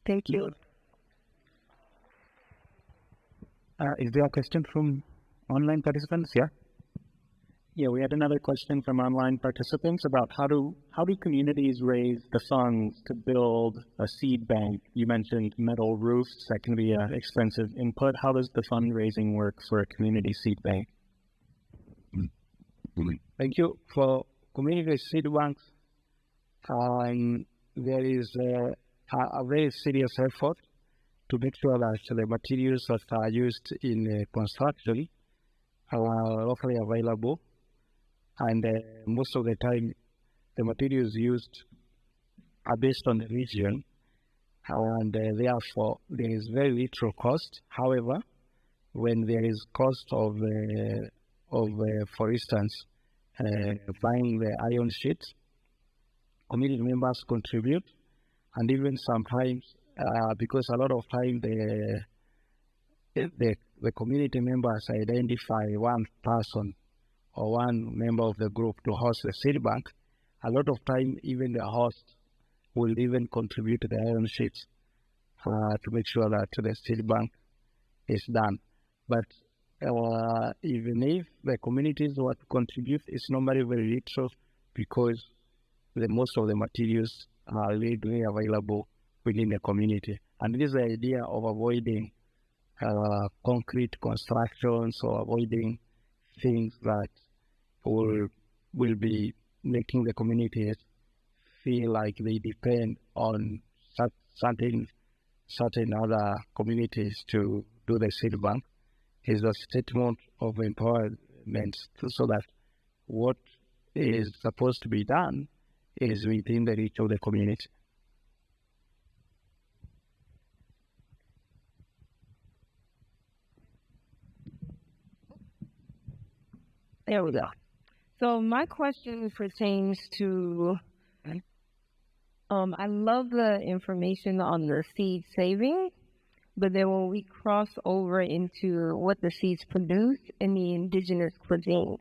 [SPEAKER 3] Thank you.
[SPEAKER 2] Is there a question from online participants? Yeah.
[SPEAKER 4] Yeah, we had another question from online participants about how do communities raise the funds to build a seed bank? You mentioned metal roofs, that can be an expensive input. How does the fundraising work for a community seed bank?
[SPEAKER 7] Thank you. For community seed banks, there is a very serious effort to make sure that the materials that are used in construction are locally available. And most of the time, the materials used are based on the region, and therefore there is very little cost. However, when there is cost of for instance, buying the iron sheets, community members contribute, and even sometimes, because a lot of time the community members identify one person or one member of the group to host the seed bank, a lot of time even the host will even contribute to the iron sheets to make sure that the seed bank is done. But even if the communities were to contribute, it's normally very little because most of the materials are readily available within the community. And this is the idea of avoiding concrete constructions or avoiding things that will be making the communities feel like they depend on certain other communities to do the seed bank. Is a statement of empowerment so that what is supposed to be done is within the reach of the community.
[SPEAKER 3] There we go. So my question pertains to, I love the information on the seed saving, but then when we cross over into what the seeds produce in the indigenous cuisine,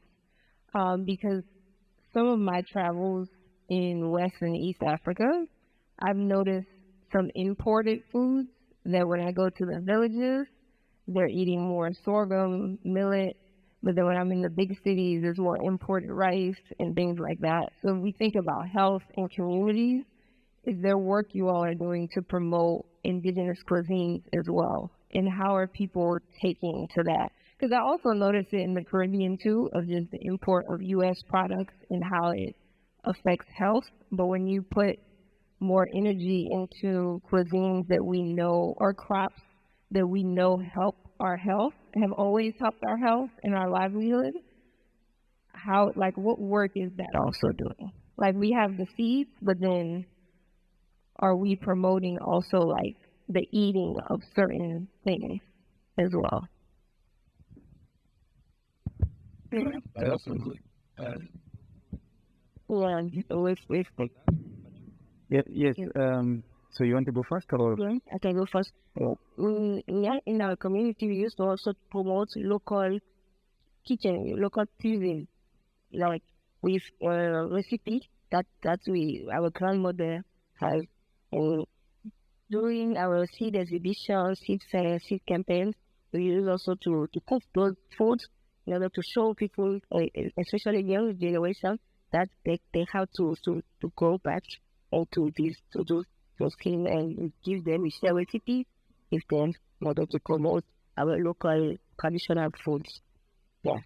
[SPEAKER 3] because some of my travels in West and East Africa, I've noticed some imported foods that when I go to the villages, they're eating more sorghum, millet, but then when I'm in the big cities, there's more imported rice and things like that. So if we think about health and communities, is there work you all are doing to promote indigenous cuisines as well? And how are people taking to that? Because I also noticed it in the Caribbean too, of just the import of U.S. products and how it affects health. But when you put more energy into cuisines that we know, or crops that we know help our health, have always helped our health and our livelihood, how, like, what work is that also doing? Like, we have the seeds, but then are we promoting also like the eating of certain things as well?
[SPEAKER 7] Absolutely.
[SPEAKER 2] Yes. So you want to go first, or?
[SPEAKER 3] Yeah, I can go first. Yeah, in our community, we used to also promote local kitchen, local cuisine, like with recipe that our grandmother has. And during our seed exhibition, seed fair, seed campaigns, we use also to cook those foods in order to show people, especially young generation, that they have to go back into those things and give them a recipe with them in order to promote our local traditional foods. Yeah.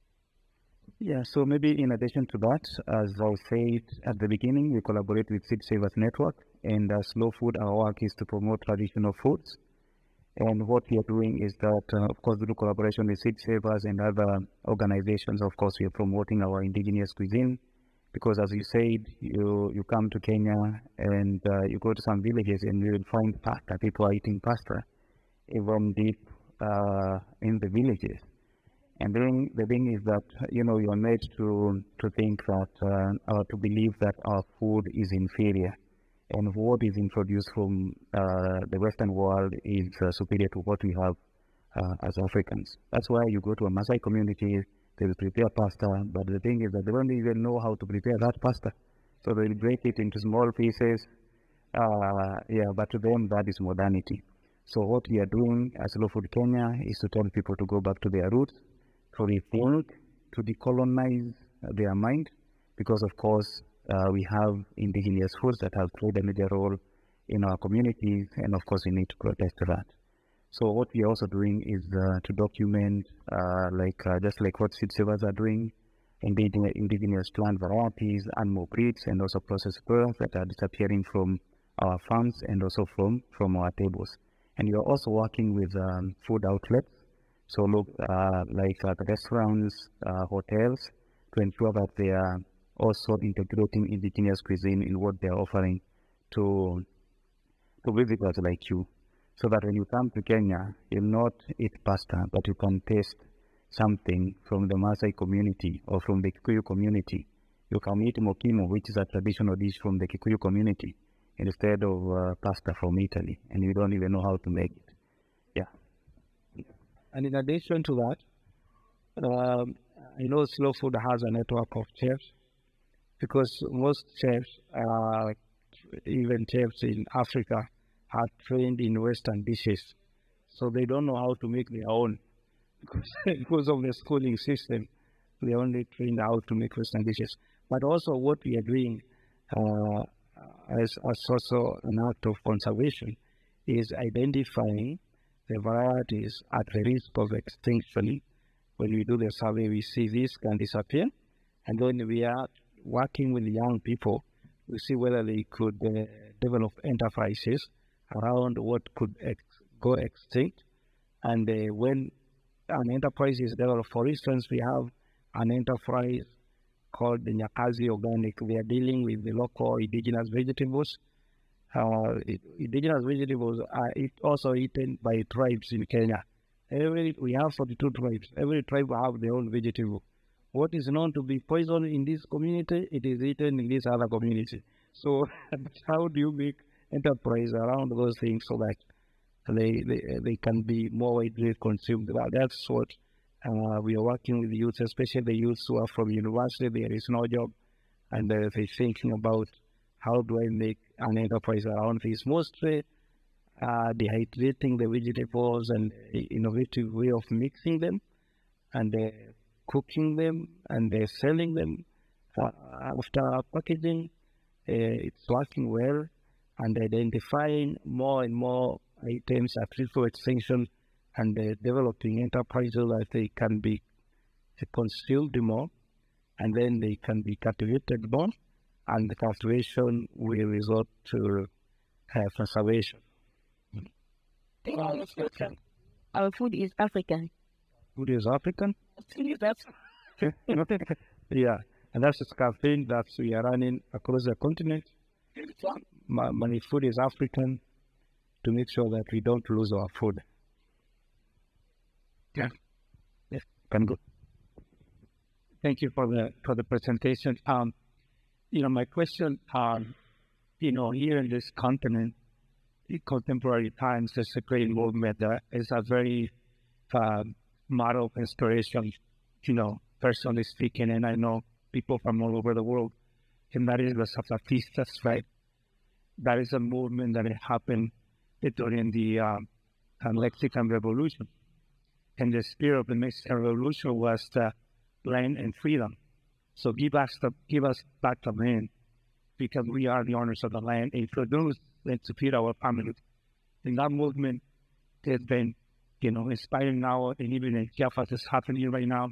[SPEAKER 2] Yeah, so maybe in addition to that, as I said at the beginning, we collaborate with Seed Savers Network, and Slow Food, our work is to promote traditional foods. And what we are doing is that, of course, through collaboration with Seed Savers and other organizations, of course, we are promoting our indigenous cuisine. Because as you said, you come to Kenya and you go to some villages and you will find pasta. People are eating pasta, even deep in the villages. And then the thing is that, you are made to think that, or to believe that our food is inferior. And what is introduced from the Western world is superior to what we have as Africans. That's why you go to a Maasai community, they will prepare pasta, but the thing is that they don't even know how to prepare that pasta. So they will break it into small pieces. But to them, that is modernity. So what we are doing as Slow Food Kenya is to tell people to go back to their roots, to rethink, to decolonize their mind, because of course we have indigenous foods that have played a major role in our communities, and of course we need to protect that. So what we are also doing is to document, just like what Seed Savers are doing, indigenous plant varieties, animal breeds, and also processed birds that are disappearing from our farms and also from our tables. And we are also working with food outlets. So look, the restaurants, hotels, to ensure that they are also integrating indigenous cuisine in what they are offering to visitors like you. So that when you come to Kenya, you'll not eat pasta, but you can taste something from the Maasai community or from the Kikuyu community. You can eat mokimo, which is a traditional dish from the Kikuyu community, instead of pasta from Italy, and you don't even know how to make it. Yeah.
[SPEAKER 7] And in addition to that, I know Slow Food has a network of chefs, because most chefs, even chefs in Africa, are trained in Western dishes. So they don't know how to make their own. Because of the schooling system, they only trained how to make Western dishes. But also what we are doing as also an act of conservation is identifying the varieties at the risk of extinction. When we do the survey, we see this can disappear. And then we are working with young people to see whether they could develop enterprises around what could go extinct. And when an enterprise is developed, for instance, we have an enterprise called the Nyakazi Organic. We are dealing with the local indigenous vegetables. Indigenous vegetables are also eaten by tribes in Kenya. We have 42 tribes. Every tribe have their own vegetable. What is known to be poison in this community, it is eaten in this other community. So how do you make enterprise around those things so that they can be more widely consumed? Well, that's what we are working with youth, especially the youths who are from university. There is no job, and they're thinking about how do I make an enterprise around this. Mostly dehydrating the vegetables and innovative way of mixing them and cooking them and selling them. After packaging, it's working well, and identifying more and more items at risk for extinction, and developing enterprises that they can be concealed more, and then they can be cultivated more, and the cultivation will result to conservation.
[SPEAKER 3] Our food is African.
[SPEAKER 7] Food is African? Yeah, and that's a campaign that we are running across the continent. My food is African, to make sure that we don't lose our food. Yeah. Yes, can go. Thank you for the presentation. My question, here in this continent, in contemporary times, there's a great movement that is a very matter of inspiration, personally speaking, and I know people from all over the world, and that is the Zapatistas, right? That is a movement that happened during the Mexican Revolution. And the spirit of the Mexican Revolution was land and freedom. So give us back the land, because we are the owners of the land, and produce and to feed our family. And that movement has been, inspiring now, and even in Chiapas is happening right now.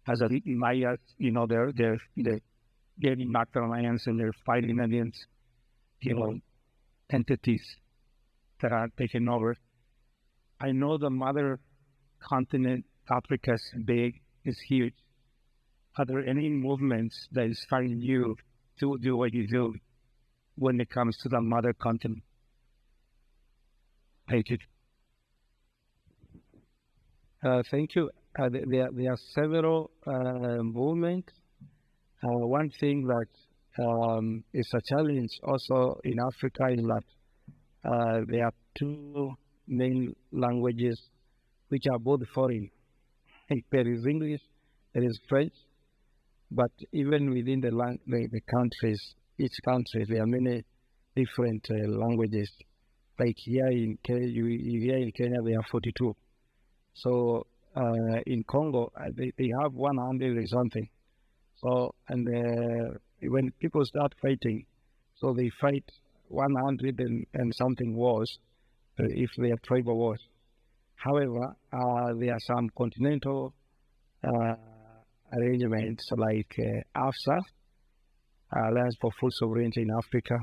[SPEAKER 7] As a Mayas, they're getting back their lands, and they're fighting against, entities that are taking over. I know the mother continent, Africa, is big, is huge. Are there any movements that inspire you to do what you do when it comes to the mother continent? Thank you. Thank you. There are several movements. One thing that is a challenge also in Africa is that there are two main languages which are both foreign. There is English, there is French, but even within the countries, each country, there are many different languages. Like here in Kenya, there are 42. So in Congo, they have 100 or something. So, and when people start fighting, so they fight 100 and something wars, if they are tribal wars. However, there are some continental arrangements like AFSA, Alliance for Food Sovereignty in Africa,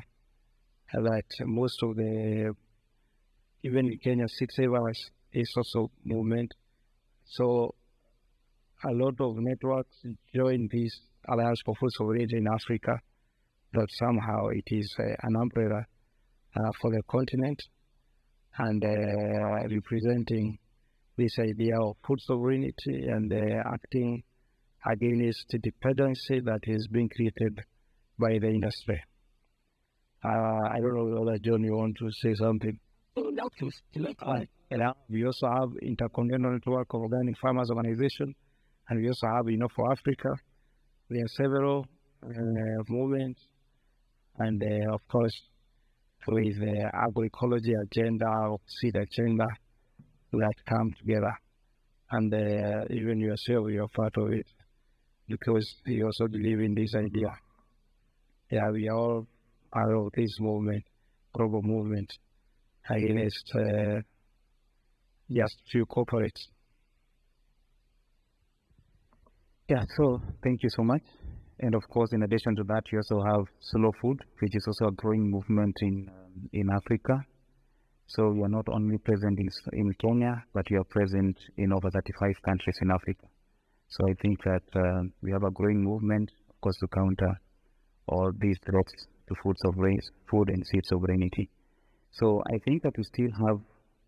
[SPEAKER 7] that most of even in Kenya, 6 hours is also movement. So a lot of networks join this Alliance for Food Sovereignty in Africa, that somehow it is an umbrella for the continent, and representing this idea of food sovereignty and acting against the dependency that is being created by the industry. I don't know whether John, you want to say something? We also have Intercontinental Network of Organic Farmers Organization, and we also have for Africa. There are several movements, and of course, with the agroecology agenda or seed agenda that come together. And even yourself, you're part of it, because you also believe in this idea. Yeah, we all are of this movement, global movement, against just few corporates.
[SPEAKER 2] Yeah, so thank you so much. And of course, in addition to that, you also have slow food, which is also a growing movement in Africa. So you are not only present in Kenya, but you are present in over 35 countries in Africa. So I think that we have a growing movement, of course, to counter all these threats to food and seed sovereignty. So I think that we still have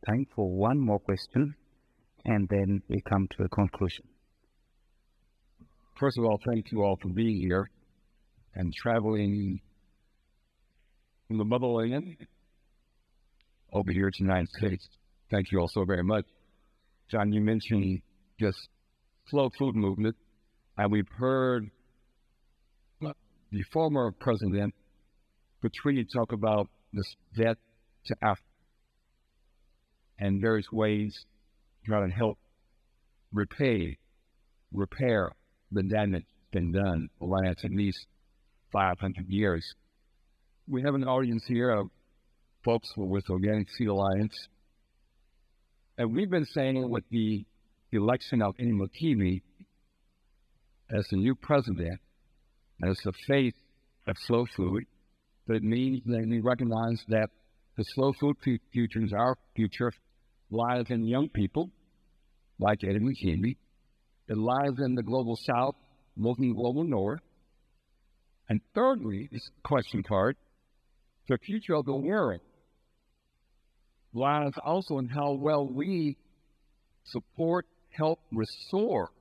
[SPEAKER 2] time for one more question, and then we come to a conclusion.
[SPEAKER 6] First of all, thank you all for being here and traveling from the motherland over here to the United States. Thank you all so very much. John, you mentioned just slow food movement, and we've heard the former president, Patricia, talk about this debt to Africa and various ways to try to help repair the damage been done for the last at least 500 years. We have an audience here of folks with Organic Seed Alliance, and we've been saying with the election of Mwangi as the new president, as the face of slow food, but it means that we recognize that the slow food future is our future, lies in young people like Mwangi. It lies in the global south, moving global north. And thirdly, this question part, the future of the world lies also in how well we support, help restore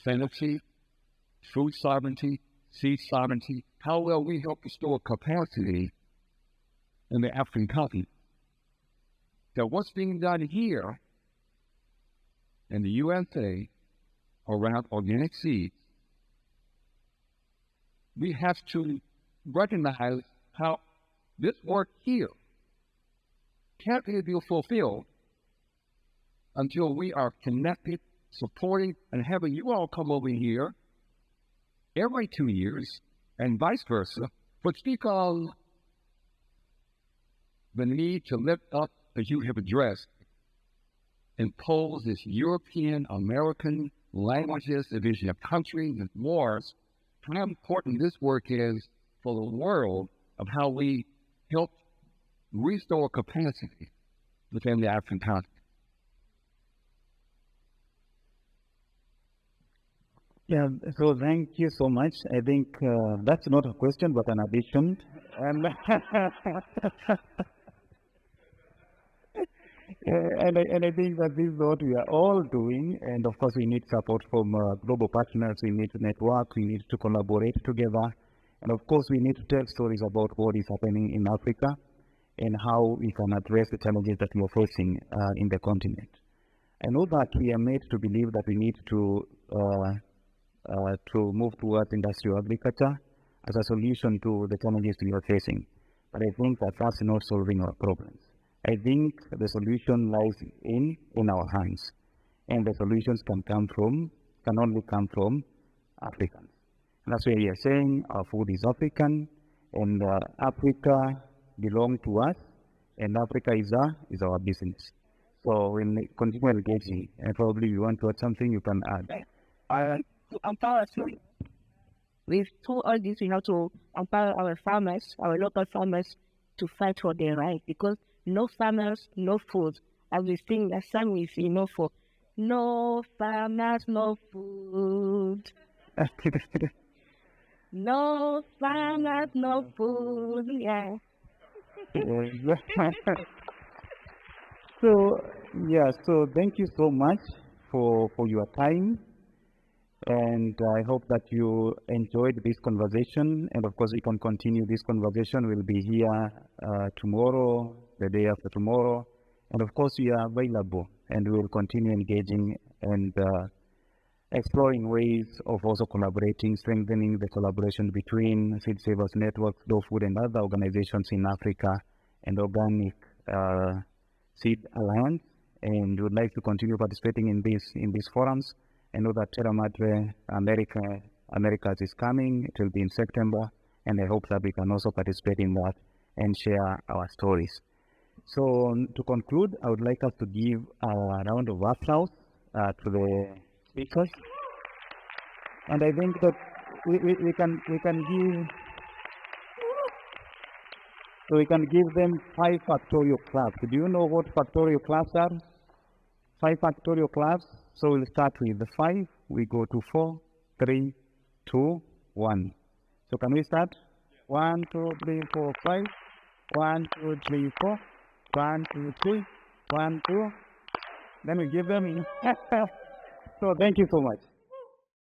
[SPEAKER 6] sanity, food sovereignty, seed sovereignty, how well we help restore capacity in the African continent. That what's being done here in the USA around organic seeds, we have to recognize how this work here can't be fulfilled
[SPEAKER 9] until we are connected, supporting, and having you all come over here every 2 years and vice versa, but speak on the need to lift up, as you have addressed, impose this European American languages, division of countries and wars, how important this work is for the world of how we help restore capacity within the African continent.
[SPEAKER 2] Yeah, so thank you so much. I think that's not a question, but an addition. And and I think that this is what we are all doing. And of course, we need support from global partners. We need to network. We need to collaborate together. And of course, we need to tell stories about what is happening in Africa and how we can address the challenges that we are facing in the continent. I know that we are made to believe that we need to move towards industrial agriculture as a solution to the challenges we are facing. But I think that that's not solving our problems. I think the solution lies in our hands, and the solutions can only come from Africans. And that's why we are saying our food is African, and Africa belongs to us, and Africa is our business. So we'll continue engaging, and probably you want to add something, you can add.
[SPEAKER 3] To empower us. With all this, we have to empower our farmers, our local farmers, to fight for their rights, because no farmers, no food. As we sing that song, we see no food. No farmers, no food. No farmers, no food. Yeah.
[SPEAKER 2] So thank you so much for your time. And I hope that you enjoyed this conversation. And of course, we can continue this conversation. We'll be here tomorrow, the day after tomorrow. And of course, we are available, and we will continue engaging and exploring ways of also collaborating, strengthening the collaboration between Seed Savers Network, Slow Food, and other organizations in Africa, and Organic Seed Alliance. And we would like to continue participating in these forums. I know that Terra Madre Americas is coming. It will be in September, and I hope that we can also participate in that and share our stories. So to conclude, I would like us to give a round of applause to the speakers, and I think that we can give them 5 factorial claps. Do you know what factorial claps are? 5 factorial claps. So we'll start with the 5, we go to 4, 3, 2, 1. So can we start? 1, 2, 3, 4, 5. 1, 2, 3, 4. 1, 2, 3. 1, 2. Then we give them. So thank you so much.